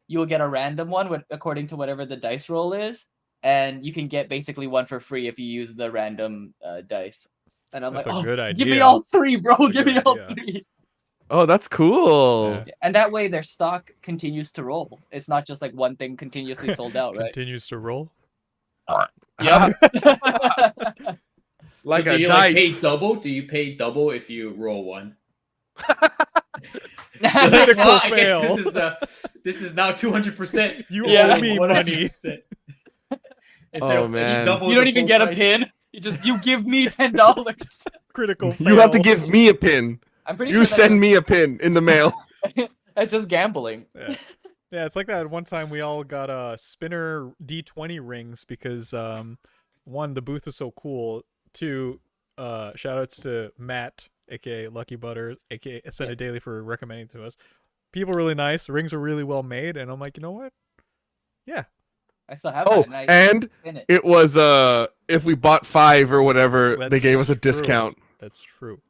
you'll get a random one according to whatever the dice roll is, and you can get basically one for free if you use the random dice. And I'm That's like, a oh, good give me idea. all three, bro. That's a Give me good all idea. three. Oh, that's cool. Yeah. And that way their stock continues to roll. It's not just like one thing continuously sold out, right? Continues to roll. Yeah. Like So a do you dice. like pay double? Do you pay double if you roll one? Critical Well, I fail. guess this is now 200%. You Yeah. owe me money. Oh, man. You don't even get a pin. You give me $10. Critical fail. You have to give me a pin. I'm pretty You sure send me a pin in the mail. that's just gambling. Yeah. Yeah, it's like that one time we all got spinner D20 rings because one, the booth was so cool. Two, shout outs to Matt, aka Lucky Butter, aka Ascended Daily, for recommending to us. People really nice. The rings were really well made, and I'm like, you know what? Yeah. I still have Oh, that. I and spin it. it was if we bought 5 or whatever, they That's gave us a true. discount. That's true.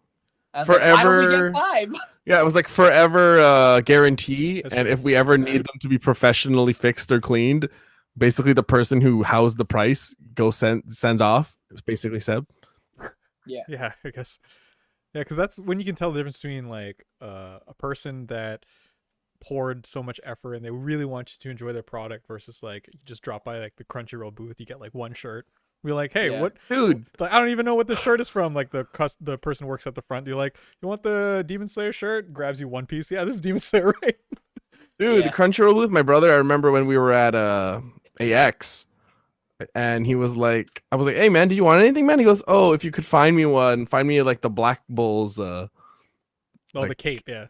I was like, why would we forever- get 5? Yeah, it was like forever guarantee, That's and right. if we ever need them to be professionally fixed or cleaned, basically the person who housed the price sends off. It's basically Seb. Yeah, I guess. Yeah, because that's when you can tell the difference between like a person that poured so much effort and they really want you to enjoy their product versus like you just drop by like the Crunchyroll booth, you get like one shirt, We're like, hey, Yeah. what, Dude, like, I don't even know what this shirt is from. Like the person works at the front. You're like, you want the Demon Slayer shirt? Grabs you one piece. Yeah, this is Demon Slayer, right? dude, Yeah. the Crunchyroll booth. My brother, I remember when we were at AX, and he was like, I was like, hey man, do you want anything, man? He goes, oh, if you could find me one, find me like the Black Bulls, Oh, Like- the cape. Yeah.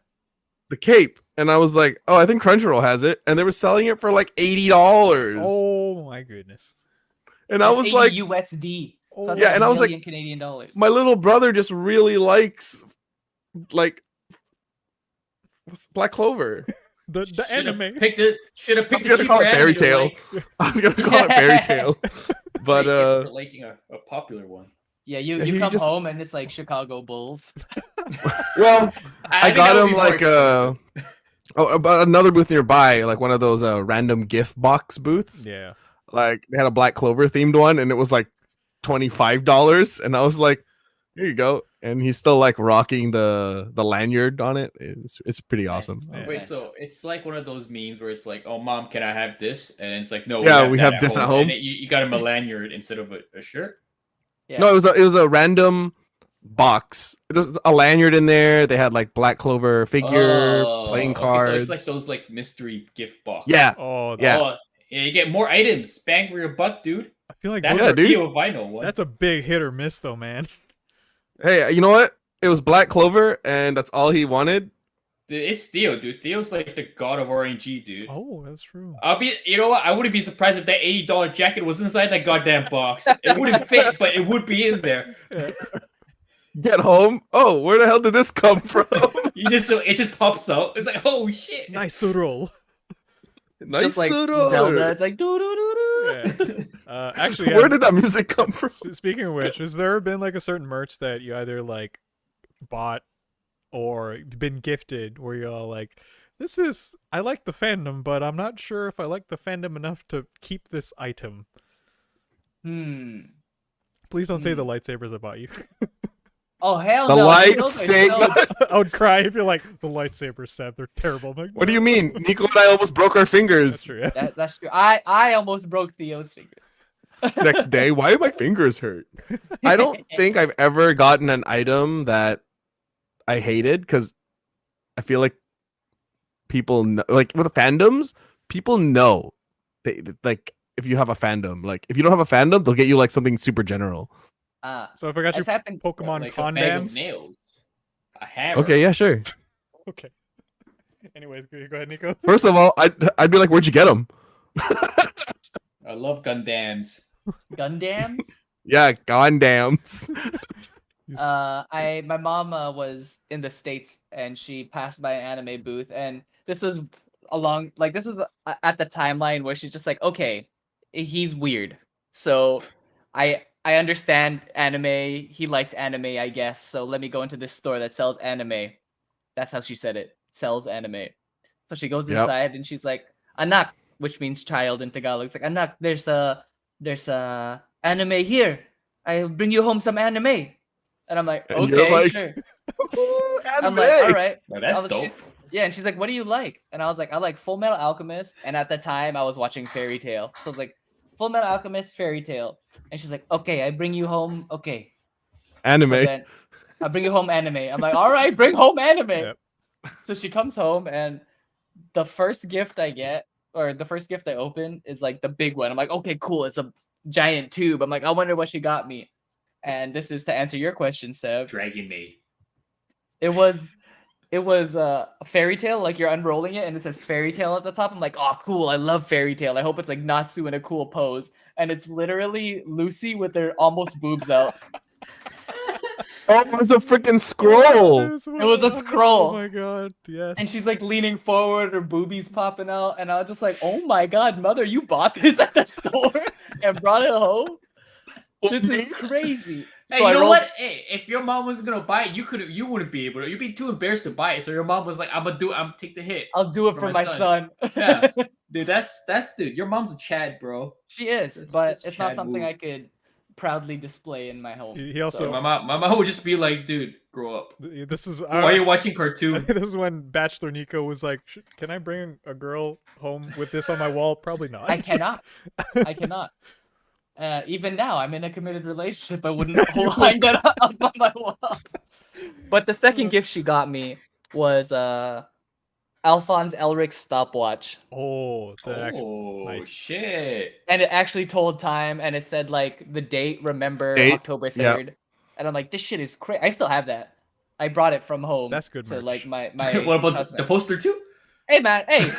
the cape. And I was like, oh, I think Crunchyroll has it, and they were selling it for like $80. Oh my goodness. And I was 80 like, USD. So Oh, that's yeah, like and I was like, million Canadian dollars. my little brother just really likes like Black Clover. the anime. Should have I picked was the gonna call it cheaper Fairy anime to Tail. like. I was gonna call it Fairy Tale, but It's for liking a popular one. Yeah, Yeah, you he come just- home and it's like Chicago Bulls. well, I think got that would him be more like expensive. about another booth nearby, like one of those random gift box booths. Yeah. Like they had a Black Clover themed one, and it was like $25, and I was like, "Here you go." And he's still like rocking the lanyard on it. It's pretty Nice. awesome. Yeah. Wait, so it's like one of those memes where it's like, "Oh, mom, can I have this?" And it's like, "No, Yeah, we that have this at home. And you got him a lanyard instead of a shirt. Yeah. No, it was a random box. There's a lanyard in there. They had like Black Clover figure, playing Okay, cards. so it's like those like mystery gift box. Yeah, Oh, Yeah. Oh, yeah, you get more items. Bang for your buck, dude. I feel like That's Yeah, the dude. deal if I know one. that's a big hit or miss, though, man. Hey, you know what? It was Black Clover, and that's all he wanted. Dude, it's Theo, dude. Theo's like the god of RNG, dude. Oh, that's true. You know what? I wouldn't be surprised if that $80 jacket was inside that goddamn box. It wouldn't fit, but it would be in there. Get home. Oh, where the hell did this come from? It just pops out. It's like, oh shit. Nice roll. Nice Just like little- Zelda, it's like doo doo doo doo. Yeah. Actually, Where did that music come from? Speaking of which, has there been like a certain merch that you either like bought or been gifted where you're all like, I like the fandom, but I'm not sure if I like the fandom enough to keep this item. Please don't say the lightsabers I bought you. Oh hell The no! dude, those are lightsaber. so- I would cry if you're like, the lightsabers, Seb, they're terrible. I'm like, What do you mean? Nico and I almost broke our That's fingers true. Yeah. That's true. I almost broke Theo's fingers. next day. Why do my fingers hurt? I don't think I've ever gotten an item that I hated because I feel like people know, like with fandoms, people know like if you have a fandom, like if you don't have a fandom, they'll get you like something super general. So if I got you That's happened. Pokemon Like a bag of condoms. nails. A hammer. Okay, yeah, sure. Okay. Anyways, go ahead, Nico. First of all, I'd be like, where'd you get them? I love Gundams. Gundams. Yeah, gondams. My mom was in the States and she passed by an anime booth, and this was at the timeline where she's just like, okay, he's weird. So I understand anime. He likes anime, I guess. So let me go into this store that sells anime. That's how she said it. Sells anime. So she goes Yep. inside and she's like, anak, which means child in Tagalog. It's like, anak, there's a anime here. I'll bring you home some anime. And I'm like, And you're okay, like, sure. Ooh, I'm anime. like, all right. Now that's I was dope. Yeah, and she's like, what do you like? And I was like, I like Full Metal Alchemist. And at the time, I was watching Fairy Tail. So I was like, Full Metal Alchemist, Fairy Tail. And she's like, okay, I bring you home. Okay. Anime. So then I bring you home anime. I'm like, all right, bring home anime. Yep. So she comes home, and the first gift I get, or the first gift I open, is like the big one. I'm like, okay, cool. It's a giant tube. I'm like, I wonder what she got me. And this is to answer your question, Seb. Dragon Maid. It was a Fairy Tail, like you're unrolling it and it says Fairy Tail at the top. I'm like, oh cool, I love Fairy Tail. I hope it's like Natsu in a cool pose. And it's literally Lucy with her almost boobs out. Oh, it was a freaking scroll. It was a scroll. Oh my god, yes. And she's like leaning forward, her boobies popping out, and I was just like, oh my god, mother, you bought this at the store and brought it home? This is crazy. Hey, So you I know rolled- what? Hey, if your mom was gonna buy it, you wouldn't be able to. You'd be too embarrassed to buy it. So your mom was like, I'm take the hit. I'll do it for my son. Yeah. Dude, dude, your mom's a Chad, bro. She is, That's but such it's not Chad something move. I could proudly display in my home. He also- So my mom would just be like, dude, grow up. This is Why are you watching I cartoon? think this is when Bachelor Nico was like, can I bring a girl home with this on my wall? Probably not. I cannot. I cannot. Even now, I'm in a committed relationship. I wouldn't hang that up on my wall. But the second gift she got me was Alphonse Elric stopwatch. Oh, the actual Oh nice. shit! And it actually told time, and it said like the date, remember Date? October Yep. 3rd. And I'm like, this shit is crazy. I still have that. I brought it from home. That's good to merch. like my What about house the now. poster too? Hey man, hey.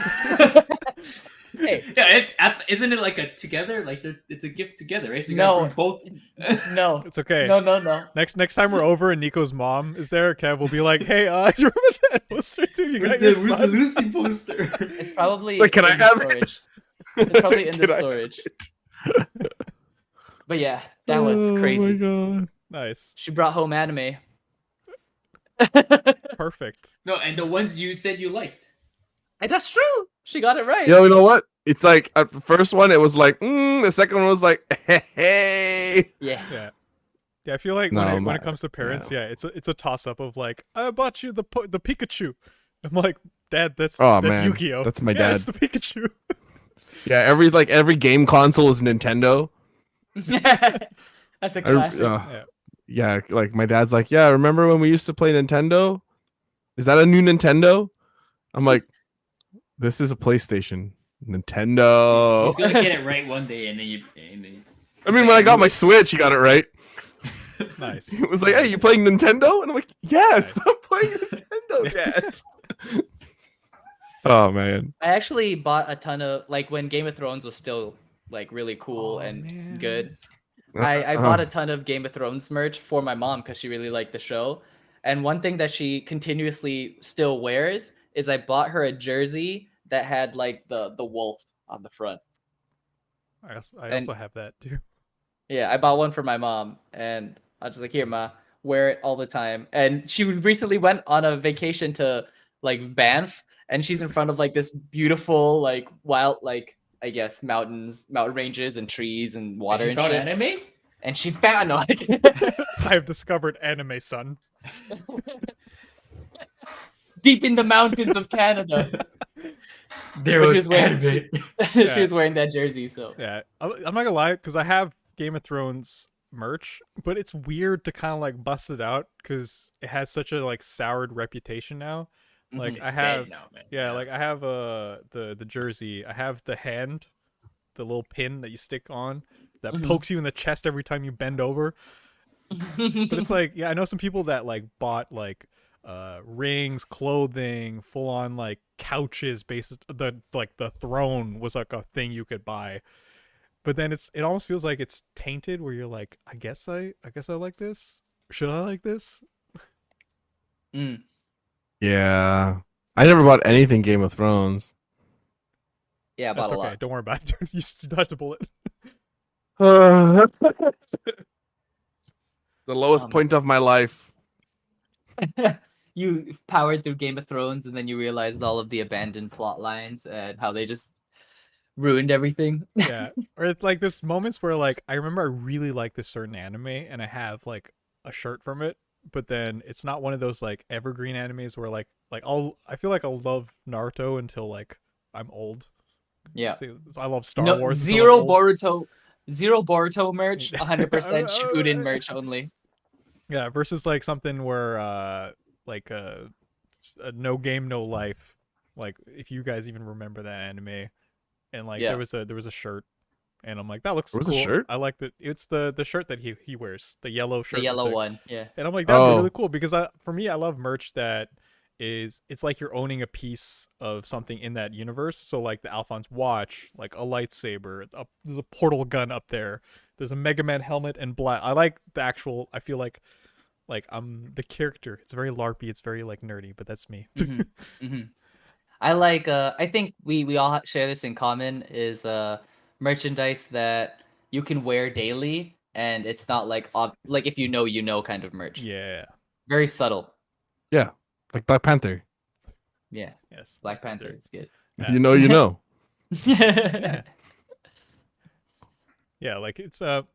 Hey. Yeah, isn't it like a together? Like it's a gift together, right? So you No. gotta bring both. No. It's okay. No. Next time we're over and Nico's mom is there, Kev will be like, "Hey, do you remember that poster too? You got your Where's the son?" Lucy poster? It's probably So can I in the have it? storage. It's probably in the Can I have storage. But yeah, that was crazy. Oh my god. Nice. She brought home anime. Perfect. No, and the ones you said you liked. And that's true. She got it right. You know what? It's like at the first one, it was like, the second one was like, hey. Yeah. Yeah. Yeah, I feel like No, when it comes to parents, no. yeah, it's a toss up of like, I bought you the Pikachu. I'm like, Dad, that's Oh, man. Yu-Gi-Oh. That's my Yeah, dad. it's the Pikachu. Yeah, every game console is Nintendo. That's a classic. Yeah, like my dad's like, yeah, remember when we used to play Nintendo? Is that a new Nintendo? I'm like, this is a PlayStation. Nintendo. He's gonna get it right one day, and then I mean, when I got my Switch, he got it right. Nice. He was like, hey, you playing Nintendo? And I'm like, yes, I'm playing Nintendo, Dad. Oh, man. I actually bought a ton of like when Game of Thrones was still like really cool and man. good. I bought a ton of Game of Thrones merch for my mom because she really liked the show. And one thing that she continuously still wears is I bought her a jersey that had like the wolf on the front. I also have that too. Yeah, I bought one for my mom, and I was just like, here, ma, wear it all the time. And she recently went on a vacation to like Banff, and she's in front of like this beautiful, like wild, like I guess mountain ranges and trees and water and shit. Anime? And she found no, I have discovered anime, son. deep in the mountains of Canada. There But she was was wearing- anime. She was wearing that jersey, so Yeah, I'm not gonna lie, because I have Game of Thrones merch, but it's weird to kind of like bust it out because it has such a like soured reputation now. Like It's I have, dead now, man. yeah, like I have the jersey. I have the hand, the little pin that you stick on that pokes you in the chest every time you bend over. But it's like, yeah, I know some people that like bought like rings, clothing, full on like couches, the throne was like a thing you could buy. But then it almost feels like it's tainted where you're like, I guess I like this. Should I like this? Mm. Yeah. I never bought anything Game of Thrones. Yeah, I bought That's a okay. lot. Don't worry about it. You dodged a bullet. The lowest Um, point of my life. You powered through Game of Thrones, and then you realized all of the abandoned plot lines and how they just ruined everything. Yeah. Or it's like there's moments where like I remember I really like this certain anime and I have like a shirt from it, but then it's not one of those like evergreen animes where like I feel like I'll love Naruto until like I'm old. Yeah. See, I love Star No, Wars. until zero I'm old. Boruto merch, 100% Shippuden merch only. Yeah, versus like something where like a No Game No Life, like if you guys even remember that anime, and like Yeah. there was a shirt, and I'm like, that looks There was cool. a shirt? I like that. It's the shirt that he wears, the yellow shirt. The with yellow one, yeah. And I'm like, that'd be Oh. really cool because for me, I love merch that it's like you're owning a piece of something in that universe. So like the Alphonse watch, like a lightsaber, there's a portal gun up there. There's a Mega Man helmet and black. I like the actual. I feel like I'm the character. It's very LARPy. It's very like nerdy, but that's me. I like I think we all share this in common is merchandise that you can wear daily and it's not like like if you know kind of merch. Yeah. Very subtle. Yeah. Like Black Panther. Yeah. Yes. Black Panther is good. If Yeah. you know, you know. Yeah, like it's oh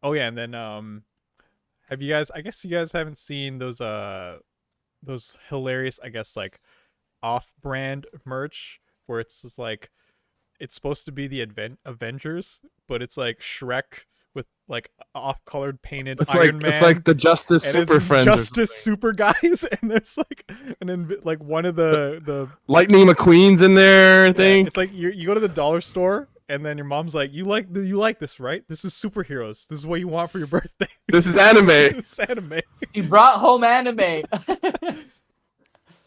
yeah, and then have you guys, I guess you guys haven't seen those hilarious, I guess, like off-brand merch where it's just like it's supposed to be the Avengers, but it's like Shrek with like off-colored painted It's Iron like Man. it's like the Justice and Super it's Friends. or Justice Super Guys, and there's like like one of the Lightning McQueen's in there. I think. it's like you go to the dollar store, and then your mom's like, you like this, right? This is superheroes. This is what you want for your birthday. This is anime. It's anime. He brought home anime.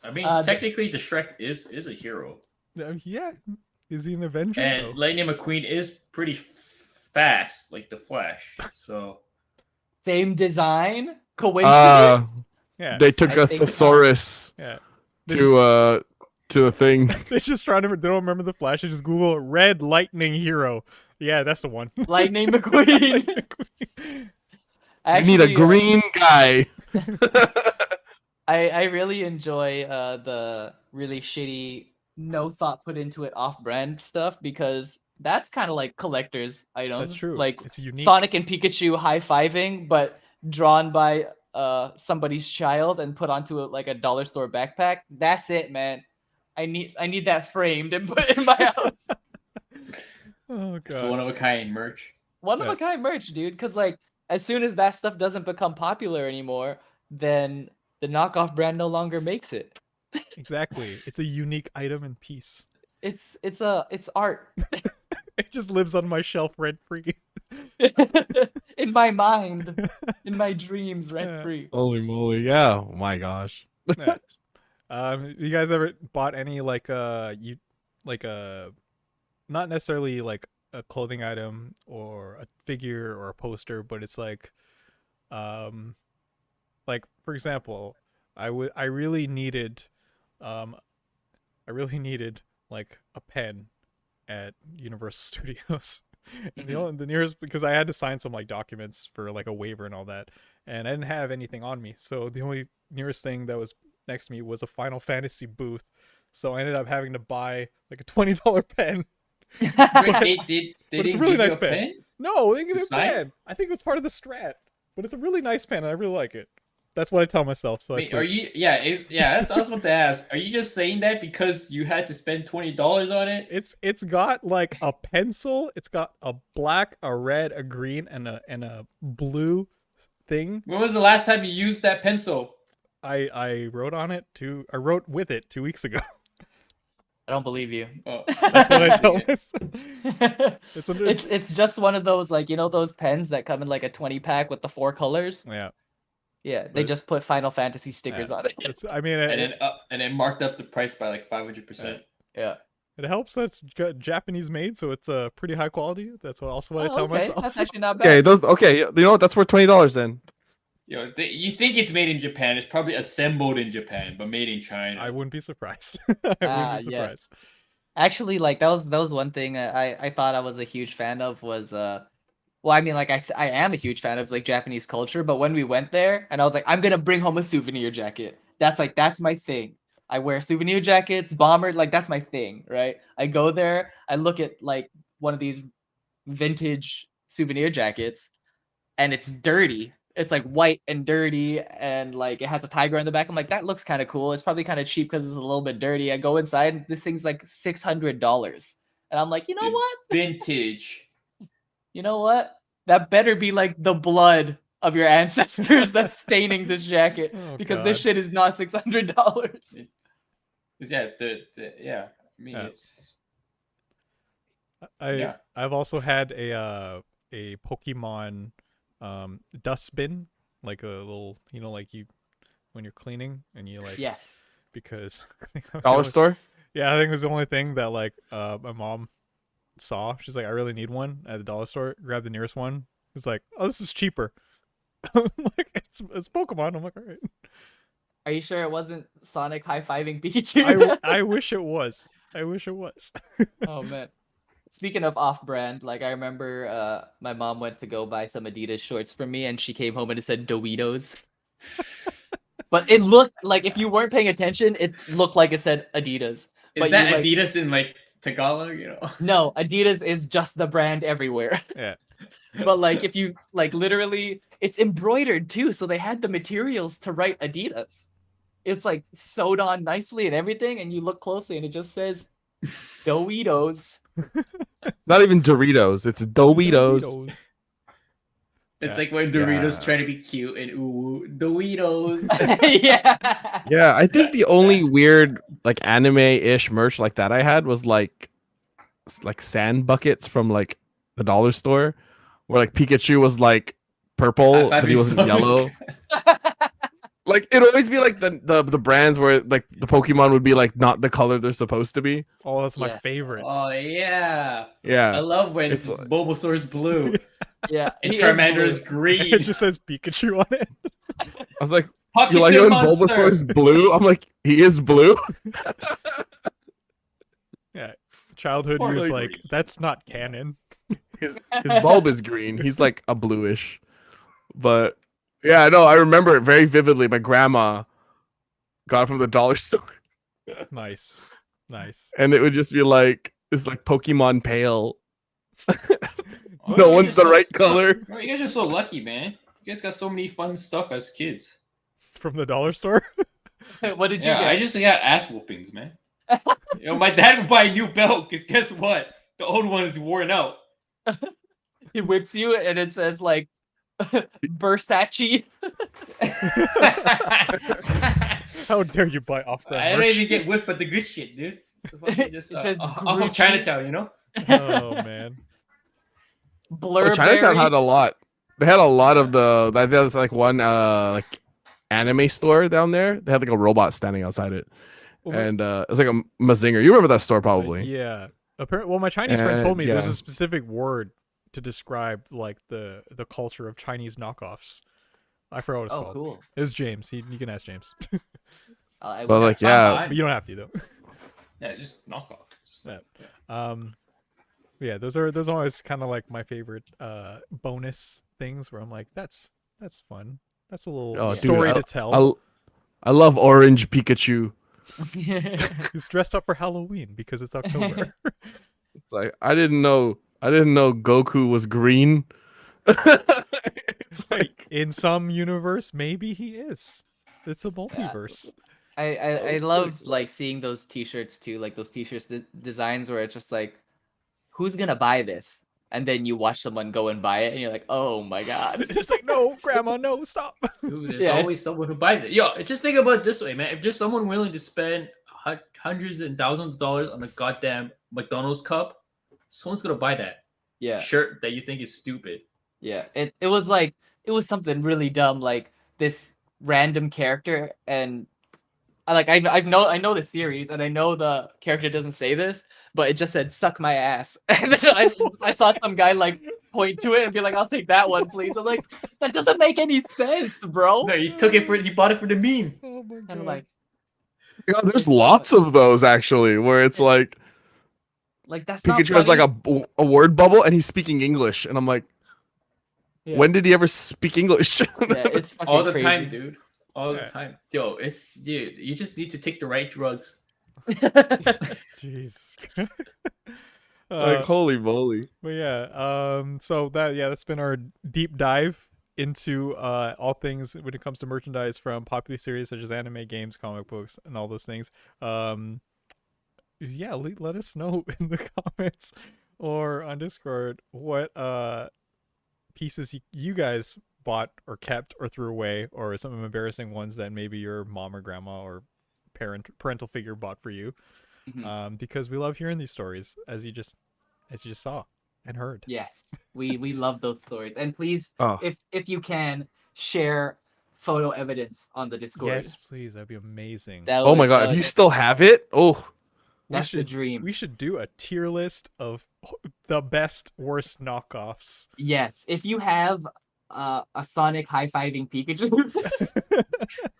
I mean, Uh, technically, the Shrek is a hero, Yeah, is he an Avenger? and No. Lightning McQueen is pretty fast, like the Flash. So Same design. Coincidence? Yeah, They took I a think not. thesaurus yeah. to the thing. They just try to. They don't remember the Flash. They just Google Red Lightning Hero. Yeah, that's the one. Lightning McQueen. You need a green guy. I really enjoy the really shitty, no thought put into it off-brand stuff because that's kind of like collector's items. That's true. Like It's unique. Sonic and Pikachu high-fiving, but drawn by somebody's child and put onto like a dollar store backpack. That's it, man. I need that framed and put in my house. Oh it's god. one of a kind merch. One of Yeah. a kind merch, dude. Because like as soon as that stuff doesn't become popular anymore, then the knockoff brand no longer makes it. Exactly. It's a unique item and piece. It's art It just lives on my shelf rent free. in my mind, in my dreams, rent Yeah. free. Holy moly! Yeah. Oh my gosh. Yeah. You guys ever bought any like not necessarily like a clothing item or a figure or a poster, but it's like for example, I really needed like a pen at Universal Studios. And the nearest, because I had to sign some like documents for like a waiver and all that, and I didn't have anything on me, so the only nearest thing that was next to me was a Final Fantasy booth, so I ended up having to buy like a $20 pen. Wait, they But it's a didn't really give nice you a pen. No, they give To me a sign? pen. I think it was part of the strat, but it's a really nice pen and I really like it. That's what I tell myself. So Wait, I are sleep. you? Yeah, that's what I was about to ask. Are you just saying that because you had to spend $20 on it? It's got like a pencil. It's got a black, a red, a green, and a blue thing. When was the last time you used that pencil? I wrote on it I wrote with it 2 weeks ago. I don't believe you. Oh, That's what I tell myself. It's just one of those like those pens that come in like a 20 pack with the 4 colors. Yeah. Yeah, they But- just put Final Fantasy stickers on it. I mean, and then marked up the price by like 500%. Yeah. it helps that it's Japanese made, so it's pretty high quality. That's what I tell okay. myself. That's actually not bad. Okay, you know what? That's worth $20 then. You know, you think it's made in Japan? It's probably assembled in Japan, but made in China. I wouldn't be surprised. I wouldn't be surprised. Yes. Actually, like that was one thing I thought I was a huge fan of was well, I mean, like I am a huge fan of like Japanese culture, but when we went there and I was like, I'm gonna bring home a souvenir jacket. That's my thing. I wear souvenir jackets, bomber, like that's my thing, right? I go there, I look at like one of these vintage souvenir jackets, and it's dirty. It's like white and dirty, and like it has a tiger on the back. I'm like, that looks kind of cool. It's probably kind of cheap because it's a little bit dirty. I go inside, this thing's like $600, and I'm like, you know what? Vintage. You know what? That better be like the blood of your ancestors that's staining this jacket Oh, because this God. shit is not $600. Yeah, yeah. I mean, Yeah. it's I've also had a Pokemon dustbin, like a little, like you when you're cleaning and you like Yes. because I think that was the Dollar only- store. Yeah, I think it was the only thing that like my mom saw. She's like, I really need one at the dollar store. Grab the nearest one. It's like, oh, this is cheaper. I'm like, it's Pokemon. I'm like, all right. Are you sure it wasn't Sonic high-fiving Pikachu? I wish it was. I wish it was. Oh man. Speaking of off-brand, like I remember my mom went to go buy some Adidas shorts for me and she came home and it said Doritos. But it looked like if you weren't paying attention, it looked like it said Adidas. is But that you, like- Adidas in like Tagalog? You know. No, Adidas is just the brand everywhere. Yeah. But like if you like literally it's embroidered too, so they had the materials to write Adidas. It's like sewed on nicely and everything, and you look closely and it just says Doritos. Not even Doritos. It's Doritos. It's Yeah. like when Doritos Yeah. try to be cute and ooh, Doritos. Yeah. Yeah, I think the only weird like anime-ish merch like that I had was like sand buckets from like the dollar store, where like Pikachu was like purple, High-fiving but he wasn't Sonic. yellow. Like it'd always be like the brands where like the Pokemon would be like not the color they're supposed to be. Oh, that's my Yeah. favorite. Oh yeah. I Yeah, love when It's like- Bulbasaur's blue Yeah. and he is Charmander's blue. green. It just says Pikachu on it. I was like, Pocket you like it when Monster. Bulbasaur's blue? I'm like, he is blue. Yeah. Childhood, Or he was like like, that's not canon. His bulb is green. He's like a bluish. But yeah, no, I remember it very vividly. My grandma got it from the dollar store, Nice. Nice. and it would just be like this like Pokemon pale. Oh, No you one's guys the are- right color. Oh, you guys are so lucky, man. You guys got so many fun stuff as kids. From the dollar store? What did you Yeah, get? I just got ass whoopings, man. You know, my dad would buy a new belt because guess what? The old one is worn out. He whips you and it says like Versace. How dare you buy off I that don't merch? even get whipped, but the good shit, dude. So fucking just, It says off of Gucci. Chinatown, you know? Oh man. Blur Chinatown had a lot. They had a lot of the. There's like one like anime store down there. They had like a robot standing outside it, Well, and it's like a Mazinger. You remember that store probably? Yeah. Apparently, well, my Chinese friend told me there's yeah. a specific word to describe like the culture of Chinese knockoffs. I forgot what it's Oh, called. cool. It was James. You can ask James. I But would- like, yeah, Fine. But you don't have to though. Yeah, it's just knockoff. Just, Yeah. Yeah, those are always kind of like my favorite bonus things where I'm like, that's fun. That's a little Oh, dude, story to tell. I love Orange Pikachu. He's dressed up for Halloween because it's October. It's like I didn't know Goku was green. It's like In some universe, maybe he is. It's a multiverse. I love like seeing those T-shirts too, like those T-shirts designs where it's just like, who's gonna buy this? And then you watch someone go and buy it, and you're like, oh my god. It's just like, no, grandma, no, stop. dude, there's Yeah, always someone who buys it. Yo, just think about it this way, man. If there's someone willing to spend hundreds and thousands of dollars on a goddamn McDonald's cup, someone's gonna buy that Yeah, shirt that you think is stupid. yeah. It was like it was something really dumb, like this random character, and I know the series, and I know the character doesn't say this, but it just said "suck my ass," and then I saw some guy like point to it and be like, "I'll take that one, please." I'm like, that doesn't make any sense, bro. No, he bought it for the meme. Oh my And I'm like, yeah, there's lots of those actually where it's like that's not Pikachu has like funny. a word bubble and he's speaking English, and I'm like, Yeah. when did he ever speak English? Yeah, it's fucking All the crazy. time, dude. All Yeah. the time. Yo, it's dude, you just need to take the right drugs. Jeez. Like holy moly. But yeah, so that's been our deep dive into all things when it comes to merchandise from popular series such as anime, games, comic books, and all those things. Yeah, let us know in the comments or on Discord what pieces you guys bought or kept or threw away, or some embarrassing ones that maybe your mom or grandma or parental figure bought for you. Mhm. Because we love hearing these stories, as you just saw and heard. Yes, we love those stories, and please, Oh. if you can, share photo evidence on the Discord. Yes, please, that'd be amazing. That Oh my would- god, if you still have it, oh that's the dream. We should do a tier list of the best, worst knockoffs. Yes, if you have a Sonic high-fiving Pikachu,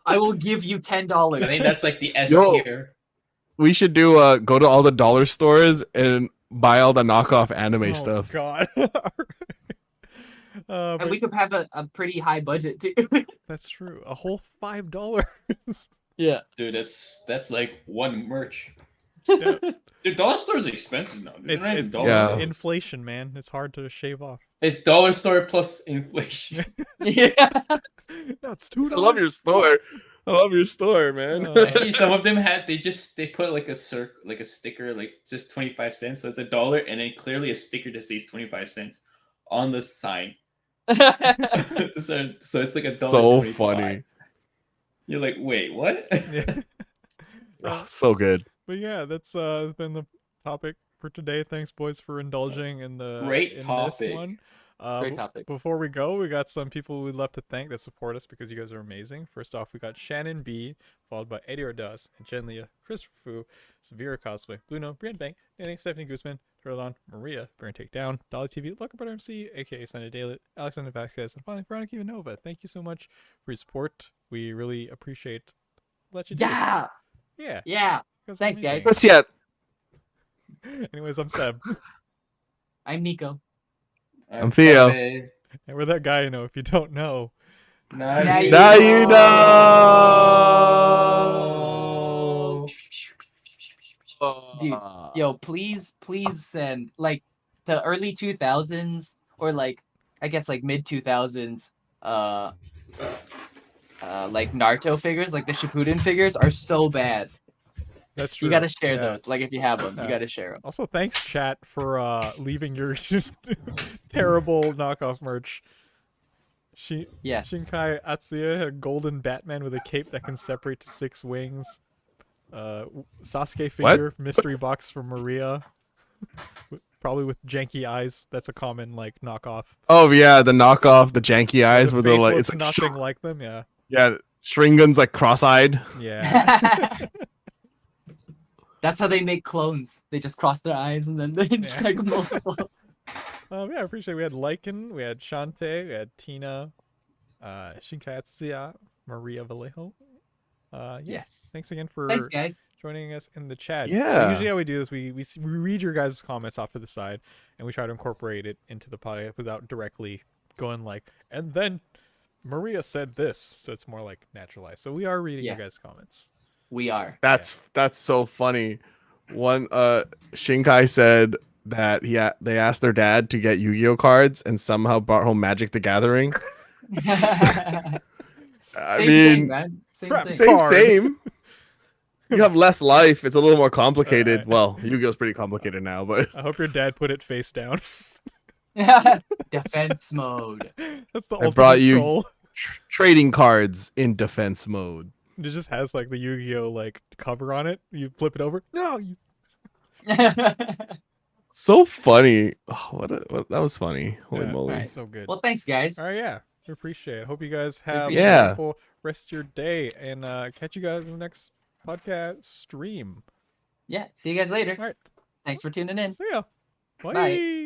I will give you $10. I think that's like the S Yo. tier. we should do go to all the dollar stores and buy all the knockoff anime Oh, stuff. God. And But we could have a pretty high budget too. that's true. A whole $5. Yeah. Dude, that's like one merch. Yeah. Dude, dollar stores are expensive now. Dude. They're It's not even it's dollar Yeah. stores. inflation, man. It's hard to shave off. It's dollar store plus inflation. Yeah. No, it's $2. I love your store. I love your store, man. Actually, some of them they put like a sticker, like just 25 cents. So it's $1, and then clearly a sticker that says 25 cents on the sign. So it's like a So funny. You're like, wait, what? Yeah. Oh, so good. But yeah, that's has been the topic for today. Thanks, boys, for indulging in Great this topic. one. Great topic. Before we go, we got some people we'd love to thank that support us because you guys are amazing. First off, we got Shannon B, followed by Eddie Ordaz, and Jen Leah, Christopher Fu, Seviria Cosplay, Blueno, Breanne Behnke, Nénée, Stephanie Guzman, Turtledon, Maria, Barontakedown, DollyTV, LuckybutterMC, aka Sunday Daily, Alexander Vasquez, and finally Veronika Ivanova. Thank you so much for your support. We really appreciate what you do. Yeah. Yeah. Yeah. You guys are Thanks, amazing. guys. Chris, yet. Anyways, I'm Seb. I'm Nico. I'm Theo. Pepe. And we're that guy, you know, if you don't know. Now you Now you know. Dude, yo, please send like the early 2000s or like I guess like mid 2000s like Naruto figures, like the Shippuden figures are so bad. That's true. You gotta share Yeah. those. Like if you have them, you gotta share them. Also, thanks, chat, for leaving your terrible knockoff merch. Yes. Shinkai Atsuya, a golden Batman with a cape that can separate to 6 wings. Sasuke figure, mystery box for Maria. Probably with janky eyes. That's a common like knockoff. Oh yeah, the knockoff, the janky eyes The with the face like looks it's like nothing like them. Yeah. yeah, Shringun's like cross-eyed. Yeah. That's how they make clones. They just cross their eyes and then they just Yeah. like multiple. Yeah, I appreciate. We had Lycan, we had Shantae, we had Tina, Shinkai Atsuya, Maria Vallejo. Yeah. Yes. Thanks again for Thanks, guys. joining us in the chat. Yeah. So usually how we do this, we read your guys' comments off to the side, and we try to incorporate it into the podcast without directly going like, and then Maria said this, so it's more like naturalized. So we are reading your guys' comments. We are. That's so funny. One Shinkai said that they asked their dad to get Yu-Gi-Oh cards and somehow brought home Magic the Gathering. I Same mean, thing, man. Same crap, thing. same. You have less life. It's a little more complicated. Well, Yu-Gi-Oh's pretty complicated now, but I hope your dad put it face down. Defense mode. That's the I ultimate brought you troll. trading cards in defense mode. It just has like the Yu-Gi-Oh like cover on it. You flip it over. No, you. So funny. Oh, what that was funny. Holy Yeah, moly. it's so good. Well, thanks, guys. All right, yeah, we appreciate it. Hope you guys have a appreciate it. wonderful rest of your day, and catch you guys in the next podcast stream. Yeah. See you guys later. All right, Thanks for tuning in. see ya. Bye. Bye.